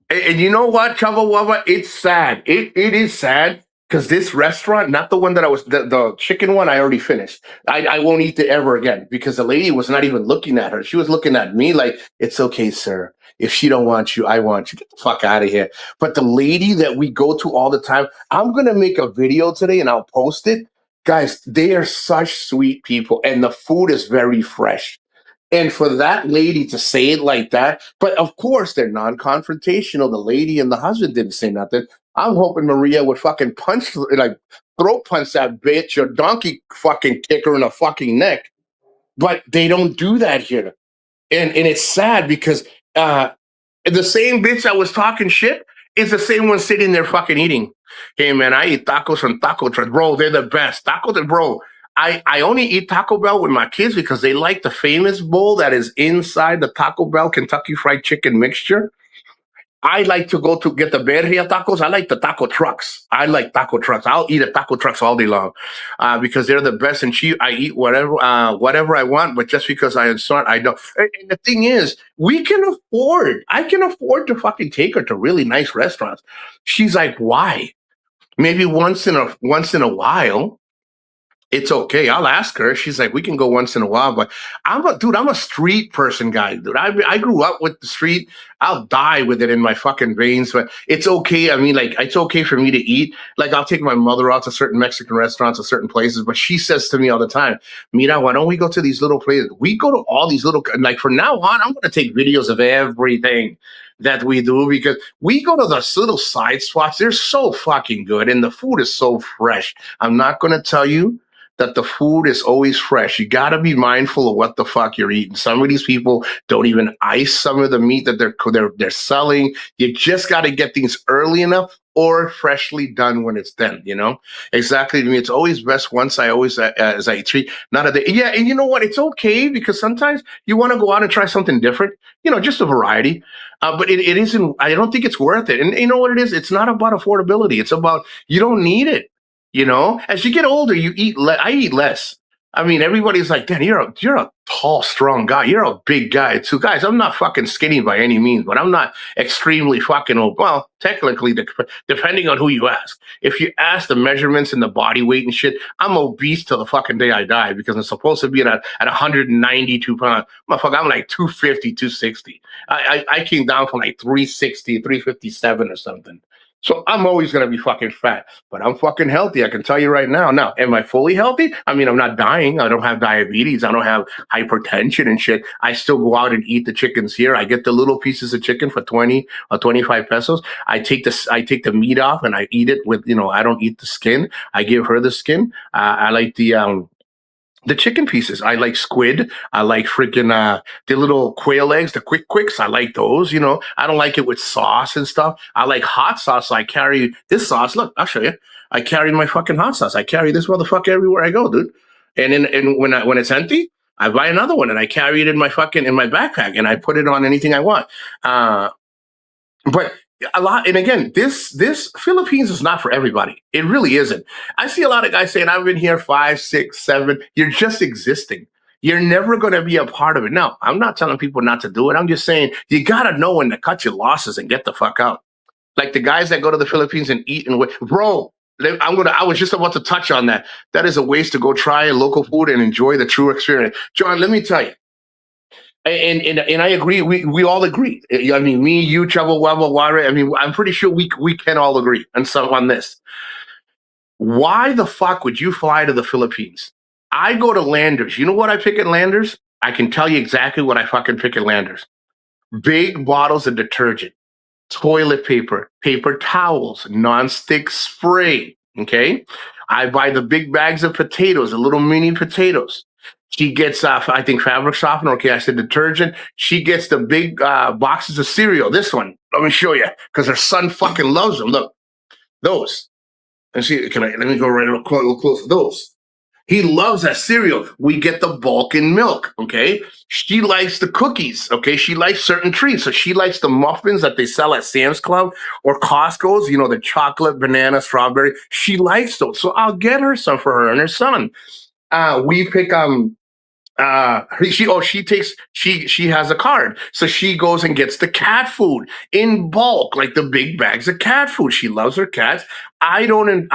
And you know what, Chavo Wava? It's sad. It is sad because this restaurant, not the one that the chicken one, I already finished. I won't eat it ever again because the lady was not even looking at her. She was looking at me like, it's okay, sir. If she don't want you, I want you. Get the fuck out of here. But the lady that we go to all the time, I'm going to make a video today and I'll post it. Guys, they are such sweet people and the food is very fresh. And for that lady to say it like that, but of course they're non-confrontational. The lady and the husband didn't say nothing. I'm hoping Maria would fucking like throat punch that bitch or donkey fucking kick her in the fucking neck. But they don't do that here. And it's sad because the same bitch that was talking shit is the same one sitting there fucking eating. Hey man, I eat tacos from Taco Truck. Bro, they're the best. Tacos, bro. I only eat Taco Bell with my kids because they like the famous bowl that is inside the Taco Bell Kentucky Fried Chicken mixture. I like to go to get the birria tacos. I like the taco trucks. I like taco trucks. I'll eat at taco trucks all day long because they're the best and cheap. I eat whatever I want, but just because I am smart, I don't. And the thing is, we can afford. I can afford to fucking take her to really nice restaurants. She's like, why? Maybe once in a while. It's okay. I'll ask her. She's like, we can go once in a while, but I'm a street person guy, dude. I grew up with the street. I'll die with it in my fucking veins, but it's okay. I mean, like, it's okay for me to eat. Like, I'll take my mother out to certain Mexican restaurants or certain places, but she says to me all the time, Mira, why don't we go to these little places? We go to all these little, like, from now on, I'm going to take videos of everything that we do because we go to those little side spots. They're so fucking good and the food is so fresh. I'm not going to tell you that the food is always fresh. You got to be mindful of what the fuck you're eating. Some of these people don't even ice some of the meat that they're selling. You just got to get things early enough or freshly done when it's done, you know? Exactly. To me, it's always best once as I treat, not a day. Yeah, and you know what? It's okay because sometimes you want to go out and try something different, you know, just a variety. But it isn't, I don't think it's worth it. And you know what it is? It's not about affordability. It's about, you don't need it. You know, as you get older, you eat. I eat less. I mean, everybody's like, "Dan, you're a tall, strong guy. You're a big guy too." Guys, I'm not fucking skinny by any means, but I'm not extremely fucking old. Well, technically, depending on who you ask. If you ask the measurements and the body weight and shit, I'm obese till the fucking day I die because I'm supposed to be at 192 pounds. Motherfucker, I'm like 250, 260. I came down from like 360, 357 or something. So I'm always gonna be fucking fat, but I'm fucking healthy. I can tell you right now. Now, am I fully healthy? I mean, I'm not dying. I don't have diabetes. I don't have hypertension and shit. I still go out and eat the chickens here. I get the little pieces of chicken for 20 or 25 pesos. I take the meat off and I eat it with, I don't eat the skin. I give her the skin. I like the chicken pieces. I like squid. I like freaking the little quail eggs, the quicks. I like those. I don't like it with sauce and stuff. I like hot sauce. So I carry this sauce. Look, I'll show you. I carry my fucking hot sauce. I carry this motherfucker everywhere I go, dude. And when it's empty, I buy another one and I carry it in my backpack and I put it on anything I want. But a lot, and again, this Philippines is not for everybody. It really isn't. I see a lot of guys saying, "I've been here 5, 6, 7." You're just existing. You're never going to be a part of it. Now, I'm not telling people not to do it. I'm just saying you got to know when to cut your losses and get the fuck out. Like the guys that go to the Philippines and eat and bro. I was just about to touch on that. That is a waste to go try local food and enjoy the true experience. John, let me tell you. And I agree. We all agree. I mean, me, you, Chavo, Wabo, Ware. I mean, I'm pretty sure we can all agree on this. Why the fuck would you fly to the Philippines? I go to Landers. You know what I pick at Landers? I can tell you exactly what I fucking pick at Landers. Big bottles of detergent, toilet paper, paper towels, nonstick spray. Okay. I buy the big bags of potatoes, the little mini potatoes. She gets, I think, fabric softener. Okay, I said detergent. She gets the big boxes of cereal. This one, let me show you, because her son fucking loves them. Look, those. And see, let me go right a little close. Those. He loves that cereal. We get the bulk in milk. Okay. She likes the cookies. Okay. She likes certain treats. So she likes the muffins that they sell at Sam's Club or Costco's, the chocolate, banana, strawberry. She likes those. So I'll get her some for her and her son. We pick she has a card, so she goes and gets the cat food in bulk, like the big bags of cat food. She loves her cats. I don't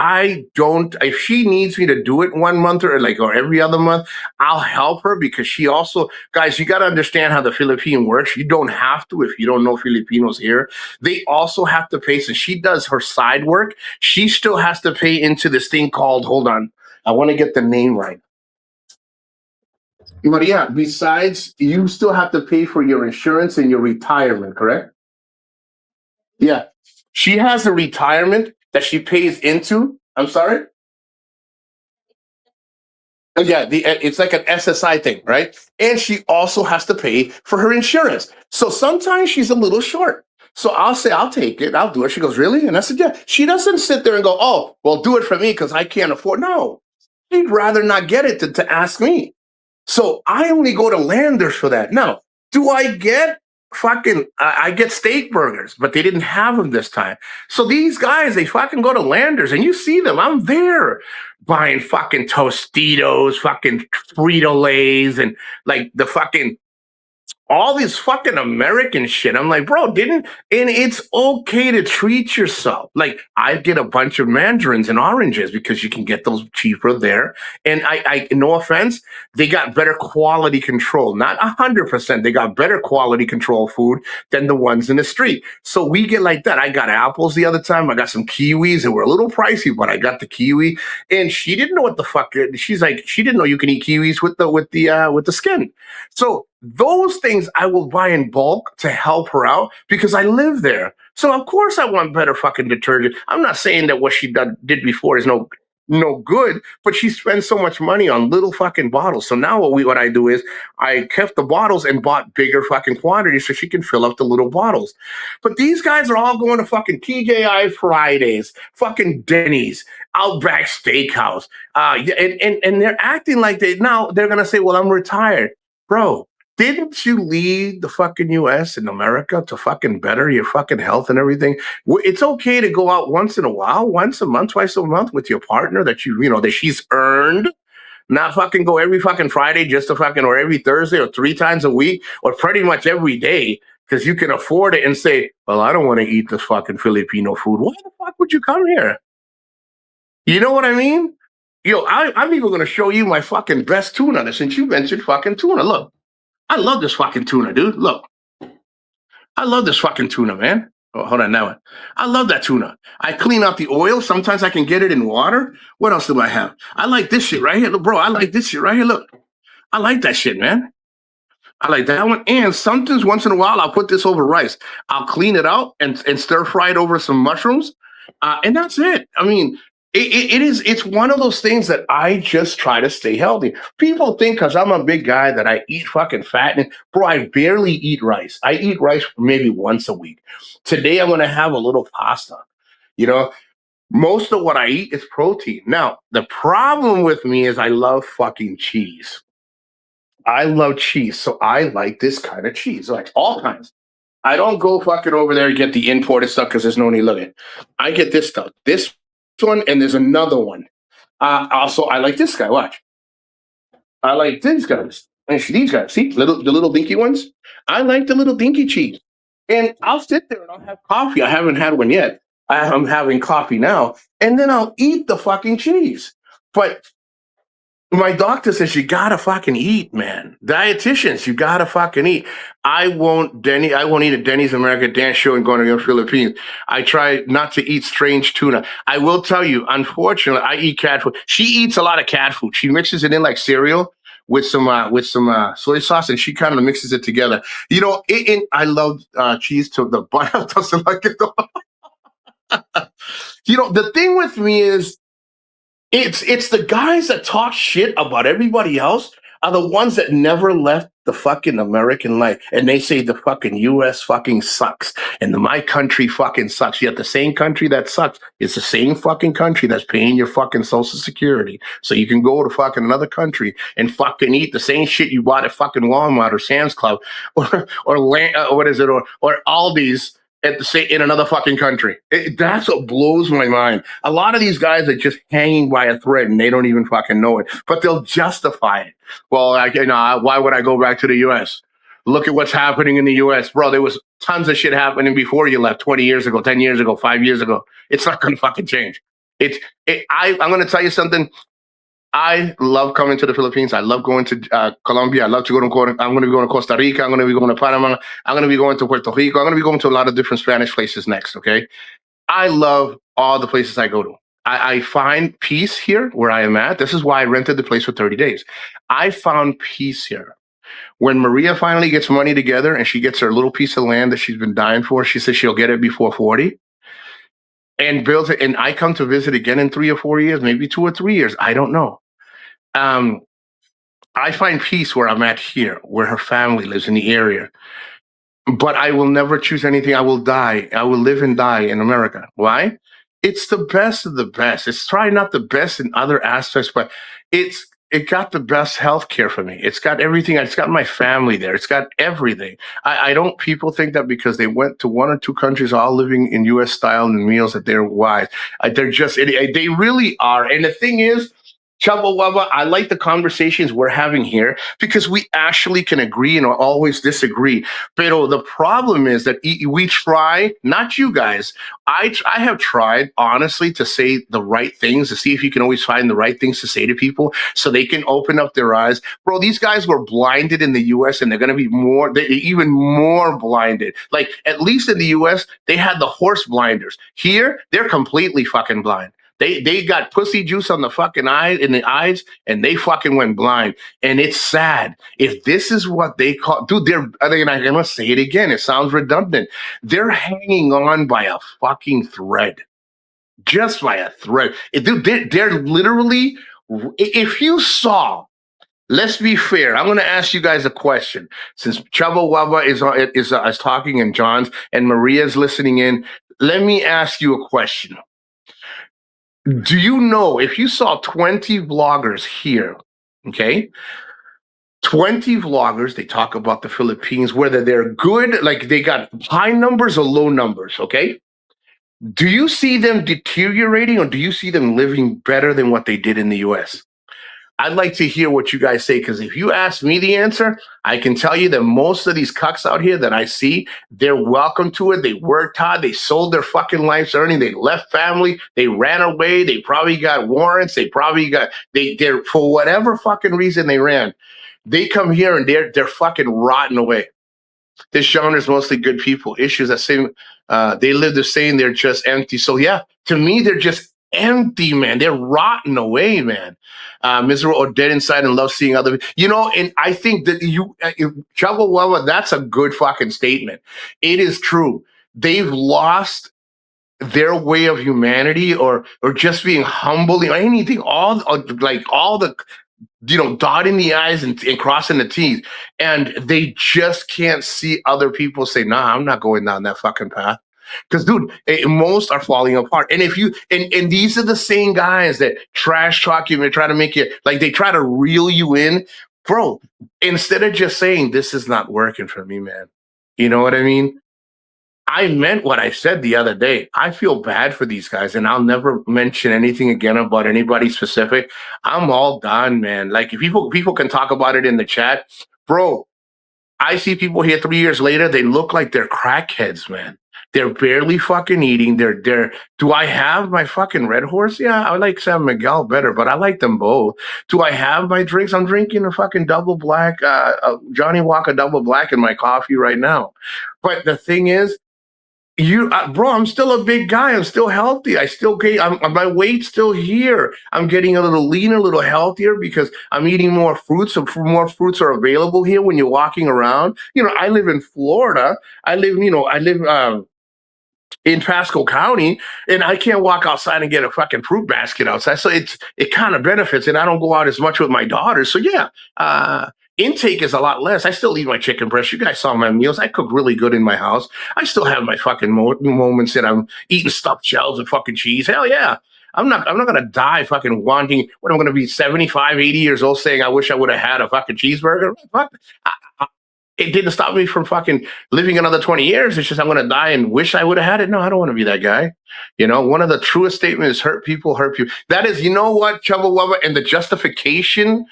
if she needs me to do it 1 month or every other month, I'll help her, because she also, guys, you got to understand how the Philippine works. You don't have to if you don't know Filipinos here. They also have to pay. So she does her side work. She still has to pay into this thing called, hold on, I want to get the name right. But yeah, besides, you still have to pay for your insurance and your retirement, correct? Yeah. She has a retirement that she pays into. I'm sorry? Yeah, it's like an SSI thing, right? And she also has to pay for her insurance. So sometimes she's a little short. So I'll say, I'll take it. I'll do it. She goes, really? And I said, yeah. She doesn't sit there and go, oh, well, do it for me because I can't afford. No, she'd rather not get it to ask me. So I only go to Landers for that. Now, do I get I get steak burgers, but they didn't have them this time. So these guys, they fucking go to Landers and you see them. I'm there buying fucking Tostitos, fucking Frito-Lays, and like the fucking all this fucking American shit. I'm like, bro, and it's okay to treat yourself. Like, I get a bunch of mandarins and oranges because you can get those cheaper there. And I no offense, they got better quality control. Not 100%. They got better quality control food than the ones in the street. So we get like that. I got apples the other time. I got some kiwis that were a little pricey, but I got the kiwi. And she didn't know what the fuck. She's like, she didn't know you can eat kiwis with the skin. So those things I will buy in bulk to help her out because I live there. So of course I want better fucking detergent. I'm not saying that what she did before is no good, but she spends so much money on little fucking bottles. So now what I do is I kept the bottles and bought bigger fucking quantities so she can fill up the little bottles. But these guys are all going to fucking TGI Fridays, fucking Denny's, Outback Steakhouse, and they're acting like they're gonna say, well, I'm retired. Bro, didn't you leave the fucking US and America to fucking better your fucking health and everything? It's okay to go out once in a while, once a month, twice a month with your partner that that she's earned. Not fucking go every fucking Friday just to fucking, or every Thursday or 3 times a week or pretty much every day because you can afford it and say, well, I don't want to eat this fucking Filipino food. Why the fuck would you come here? You know what I mean? I'm even going to show you my fucking best tuna since you mentioned fucking tuna. Look. I love this fucking tuna, dude. Look. I love this fucking tuna, man. Oh, hold on, that one. I love that tuna. I clean out the oil. Sometimes I can get it in water. What else do I have? I like this shit right here. Look, bro, I like this shit right here. Look, I like that shit, man. I like that one. And sometimes once in a while, I'll put this over rice. I'll clean it out and stir fry it over some mushrooms. And that's it. I mean, it's one of those things that I just try to stay healthy. People think because I'm a big guy that I eat fucking fat. And bro, I barely eat rice. I eat rice maybe once a week. Today, I'm going to have a little pasta. You know, most of what I eat is protein. Now, the problem with me is I love fucking cheese. I love cheese, so I like this kind of cheese, like all kinds. I don't go fucking over there and get the imported stuff because there's no need. Look at, I get this stuff, this one, and there's another one. Also, I like this guy. Watch, I like these guys. And these guys, see, the little dinky ones. I like the little dinky cheese, and I'll sit there and I'll have coffee. I haven't had one yet. I'm having coffee now, and then I'll eat the fucking cheese. But my doctor says you gotta fucking eat, man. Dietitians, you gotta fucking eat. I won't eat at Denny's American Dance Show and going to the Philippines. I try not to eat strange tuna. I will tell you, unfortunately, I eat cat food. She eats a lot of cat food. She mixes it in like cereal with some soy sauce, and she kind of mixes it together. You know, I love cheese to the butter doesn't like it though. You know, the thing with me is it's the guys that talk shit about everybody else are the ones that never left the fucking American life. And they say the fucking US fucking sucks. And my country fucking sucks. Yet the same country that sucks is the same fucking country that's paying your fucking social security. So you can go to fucking another country and fucking eat the same shit you bought at fucking Walmart or Sam's Club or what is it? Or Aldi's at the same in another fucking country. That's what blows my mind. A lot of these guys are just hanging by a thread and they don't even fucking know it, but they'll justify it. Well, why would I go back to the U.S.? Look at what's happening in the U.S., bro. There was tons of shit happening before you left 20 years ago, 10 years ago, 5 years ago. It's not going to fucking change. I'm going to tell you something. I love coming to the Philippines. I love going to Colombia. I love to go to. I'm going to be going to Costa Rica. I'm going to be going to Panama. I'm going to be going to Puerto Rico. I'm going to be going to a lot of different Spanish places next. Okay, I love all the places I go to. I find peace here where I am at. This is why I rented the place for 30 days. I found peace here. When Maria finally gets money together and she gets her little piece of land that she's been dying for, she says she'll get it before 40 and builds it. And I come to visit again in 3 or 4 years, maybe 2 or 3 years. I don't know. I find peace where I'm at here, where her family lives in the area. But I will never choose anything. I will die. I will live and die in America. Why? It's the best of the best. It's probably not the best in other aspects, but it got the best health care for me. It's got everything. It's got my family there. It's got everything. I don't, people think that because they went to 1 or 2 countries all living in US style and meals that they're wise. They're just, they really are. And the thing is, Chubba Wubba, I like the conversations we're having here because we actually can agree and always disagree. But the problem is that we try, not you guys, I have tried, honestly, to say the right things, to see if you can always find the right things to say to people so they can open up their eyes. Bro, these guys were blinded in the U.S. and they're going to be even more blinded. Like, at least in the U.S., they had the horse blinders. Here, they're completely fucking blind. They got pussy juice on the fucking eye in the eyes, and they fucking went blind. And it's sad. If this is what they call, dude, I must say it again. It sounds redundant. They're hanging on by a fucking thread, just by a thread. Dude, they're literally. If you saw. Let's be fair. I'm going to ask you guys a question. Since Chubba Wubba is talking and John's and Maria's listening in, let me ask you a question. Do you know if you saw 20 vloggers here, okay? 20 vloggers, they talk about the Philippines, whether they're good, like they got high numbers or low numbers, okay? Do you see them deteriorating or do you see them living better than what they did in the US? I'd like to hear what you guys say, because if you ask me the answer, I can tell you that most of these cucks out here that I see, they're welcome to it. They worked hard. They sold their fucking life's earning. They left family. They ran away. They probably got warrants. They probably got, they're for whatever fucking reason they ran. They come here and they're fucking rotting away. This genre is mostly good people. Issues that same, they live the same. They're just empty. So yeah, to me, they're just empty, man. They're rotten away, man. Miserable or dead inside and love seeing other. You know, and I think that Chubbawamba, that's a good fucking statement. It is true. They've lost their way of humanity or just being humble or anything. All the dotting the I's and crossing the T's. And they just can't see other people say, nah, I'm not going down that fucking path. Because, dude, most are falling apart. And if you, and these are the same guys that trash talk you and try to make you, like, they try to reel you in. Bro, instead of just saying, this is not working for me, man. You know what I mean? I meant what I said the other day. I feel bad for these guys, and I'll never mention anything again about anybody specific. I'm all done, man. Like if people can talk about it in the chat, bro. I see people here 3 years later. They look like they're crackheads, man. They're barely fucking eating. They're. Do I have my fucking Red Horse? Yeah, I like San Miguel better, but I like them both. Do I have my drinks? I'm drinking a fucking double black, Johnny Walker double black in my coffee right now. But the thing is, bro, I'm still a big guy. I'm still healthy. I still gain. My weight's still here. I'm getting a little leaner, a little healthier because I'm eating more fruits. So more fruits are available here when you're walking around. I live in Florida. I live in Pasco County, and I can't walk outside and get a fucking fruit basket outside. So it kind of benefits, and I don't go out as much with my daughters. So yeah, intake is a lot less. I still eat my chicken breast. You guys saw my meals. I cook really good in my house. I still have my fucking moments that I'm eating stuffed shells and fucking cheese. Hell yeah. I'm not gonna die fucking wanting when I'm gonna be 75, 80 years old saying I wish I would have had a fucking cheeseburger. Fuck. It didn't stop me from fucking living another 20 years. It's just I'm going to die and wish I would have had it. No, I don't want to be that guy. One of the truest statements is hurt people. That is, you know what, Chubbawamba, and the justification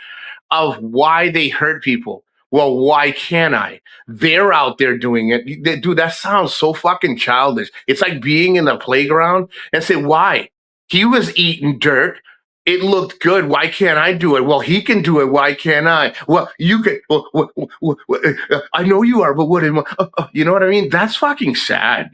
of why they hurt people. Well, why can't I? They're out there doing it. Dude, that sounds so fucking childish. It's like being in the playground and say, why? He was eating dirt. It looked good. Why can't I do it? Well, he can do it. Why can't I? Well, you can. I know you are, but what am I? You know what I mean? That's fucking sad,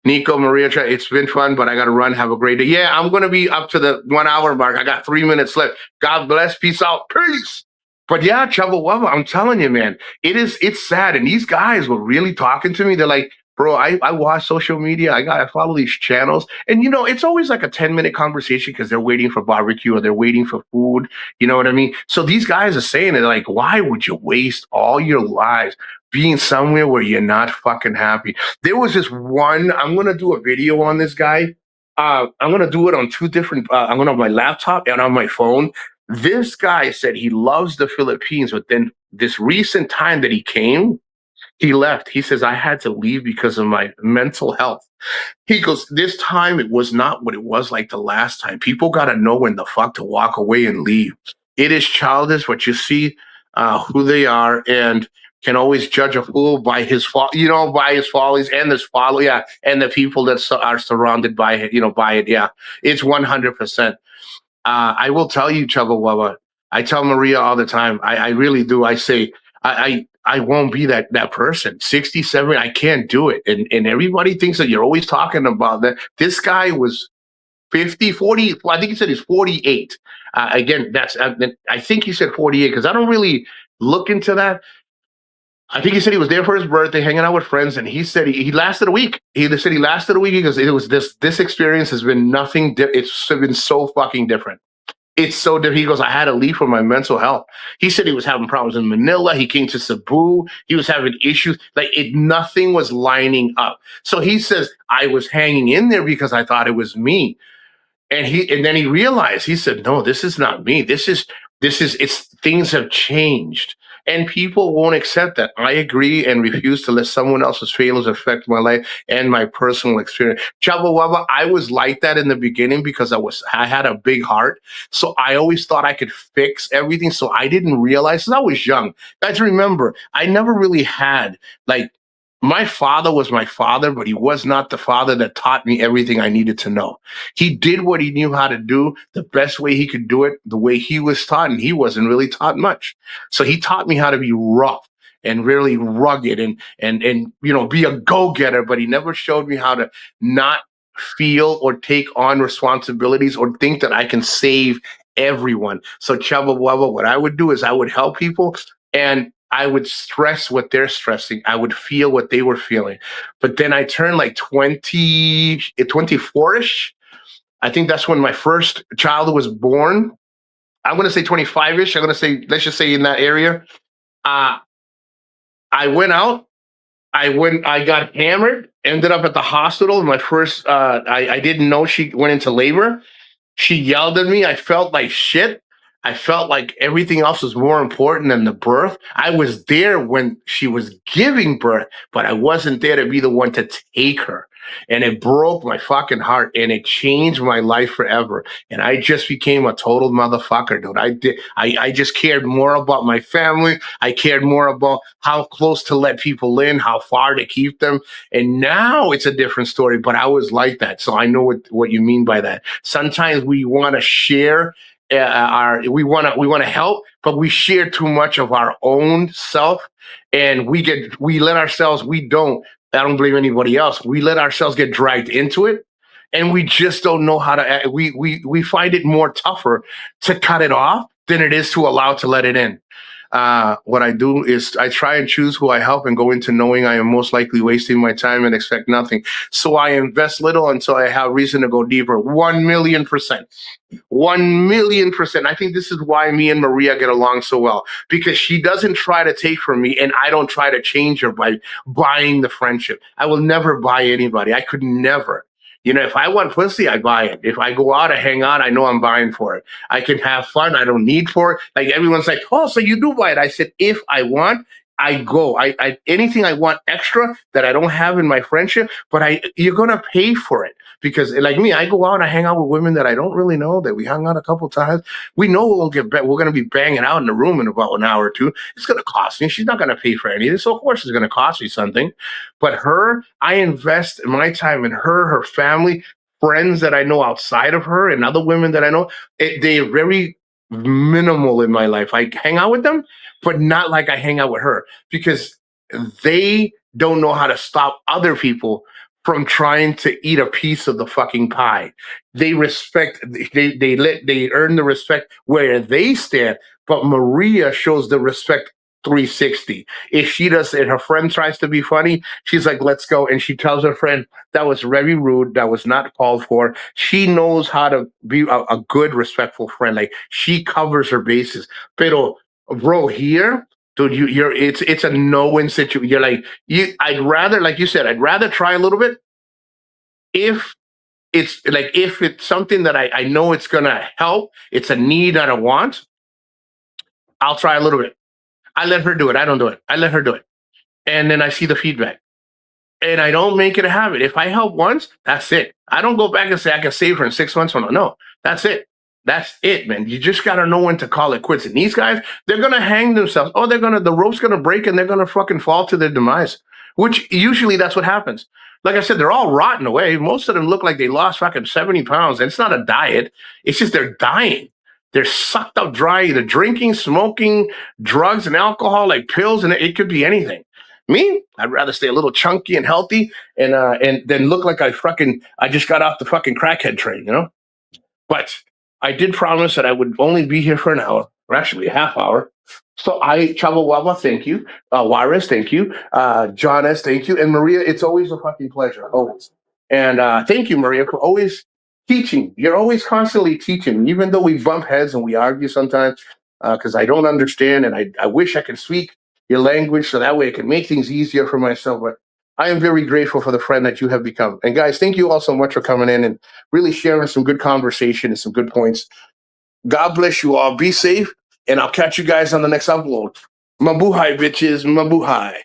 Nico, Maria, it's been fun, but I got to run. Have a great day. Yeah, I'm going to be up to the 1 hour mark. I got 3 minutes left. God bless. Peace out. Peace. But yeah, Chubbawamba, I'm telling you, man, it's sad. And these guys were really talking to me. They're like, bro, I watch social media. I follow these channels. And, it's always like a 10-minute conversation because they're waiting for barbecue or they're waiting for food. You know what I mean? So these guys are saying it like, why would you waste all your lives being somewhere where you're not fucking happy? There was this one, I'm going to do a video on this guy. I'm going to do it on two different, I'm going to have my laptop and on my phone. This guy said he loves the Philippines, but then this recent time that he came, he left. He says, I had to leave because of my mental health. He goes, this time it was not what it was like the last time. People got to know when the fuck to walk away and leave. It is childish, but you see who they are and can always judge a fool by his by his follies and his folly, yeah, and the people that are surrounded by it, by it. Yeah, it's 100%. I will tell you, Chubbawamba. I tell Maria all the time. I really do. I say, I won't be that person. 67, I can't do it. And everybody thinks that you're always talking about that. This guy was 50, 40. Well, I think he said he's 48. Again, I think he said 48 because I don't really look into that. I think he said he was there for his birthday, hanging out with friends, and he said he lasted a week. He said he lasted a week because it was this experience has been nothing. It's been so fucking different. It's so different. He goes, I had to leave for my mental health. He said he was having problems in Manila. He came to Cebu. He was having issues. Nothing was lining up. So he says, I was hanging in there because I thought it was me. And then he realized, he said, no, this is not me. Things have changed. And people won't accept that. I agree and refuse to let someone else's failures affect my life and my personal experience. Chubbawamba, I was like that in the beginning because I had a big heart. So I always thought I could fix everything. So I didn't realize, because I was young. Guys, remember, I never really had, my father was my father, but he was not the father that taught me everything I needed to know. He did what he knew how to do, the best way he could do it, the way he was taught, and he wasn't really taught much. So he taught me how to be rough. and really rugged and be a go-getter, but he never showed me how to not feel or take on responsibilities or think that I can save everyone. So Chubba Wubba, what I would do is I would help people and I would stress what they're stressing. I would feel what they were feeling. But then I turned like 24-ish. I think that's when my first child was born. I'm going to say 25-ish. I'm going to say, let's just say in that area. I went out. I got hammered, ended up at the hospital. My first, I didn't know she went into labor. She yelled at me. I felt like shit. I felt like everything else was more important than the birth. I was there when she was giving birth, but I wasn't there to be the one to take her. And it broke my fucking heart and it changed my life forever. And I just became a total motherfucker, dude. I just cared more about my family. I cared more about how close to let people in, how far to keep them. And now it's a different story, but I was like that. So I know what you mean by that. Sometimes we want to share we want to help, but we share too much of our own self, and we let ourselves. I don't blame anybody else. We let ourselves get dragged into it, and we just don't know how to. We find it more tougher to cut it off than it is to allow to let it in. What I do is I try and choose who I help and go into knowing I am most likely wasting my time and expect nothing. So I invest little until I have reason to go deeper. 1,000,000%. 1,000,000%. I think this is why me and Maria get along so well, because she doesn't try to take from me and I don't try to change her by buying the friendship. I will never buy anybody. I could never. If I want pussy, I buy it. If I go out, I hang out, I know I'm buying for it. I can have fun. I don't need for it. Like everyone's like, oh, so you do buy it. I said, if I want, I go. I anything I want extra that I don't have in my friendship, but you're gonna pay for it. Because like me, I go out and I hang out with women that I don't really know, that we hung out a couple times. We know we're gonna be banging out in the room in about an hour or two. It's gonna cost me. She's not gonna pay for anything. So of course it's gonna cost me something. But her, I invest my time in her family, friends that I know outside of her, and other women that I know. They're very minimal in my life. I hang out with them, but not like I hang out with her, because they don't know how to stop other people from trying to eat a piece of the fucking pie. They respect, they earn the respect where they stand, but Maria shows the respect 360. If she does, and her friend tries to be funny, she's like, let's go. And she tells her friend, that was very rude. That was not called for. She knows how to be a good, respectful friend. Like, she covers her bases. Pero, bro, here, dude, it's a no-win situation. You're like, I'd rather, like you said, I'd rather try a little bit if it's something that I know it's gonna help, it's a need, not a want. I'll try a little bit. I let her do it. I don't do it. I let her do it. And then I see the feedback. And I don't make it a habit. If I help once, that's it. I don't go back and say I can save her in 6 months from now. No, that's it. That's it, man. You just got to know when to call it quits. And these guys, they're going to hang themselves. Oh, the rope's going to break and they're going to fucking fall to their demise, which usually that's what happens. Like I said, they're all rotten away. Most of them look like they lost fucking 70 pounds. And it's not a diet. It's just they're dying. They're sucked up dry, either drinking, smoking, drugs and alcohol, like pills, and it could be anything. Me, I'd rather stay a little chunky and healthy and then look like I just got off the fucking crackhead train, But I did promise that I would only be here for an hour, or actually a half hour. So Chava Wava, thank you. Juarez, thank you. John S., thank you. And Maria, it's always a fucking pleasure, always. And thank you, Maria, for always teaching. You're always constantly teaching, even though we bump heads and we argue sometimes, because I don't understand, and I wish I could speak your language so that way I can make things easier for myself. But I am very grateful for the friend that you have become. And guys, thank you all so much for coming in and really sharing some good conversation and some good points. God bless you all. Be safe, and I'll catch you guys on the next upload. Mabuhay, bitches. Mabuhay.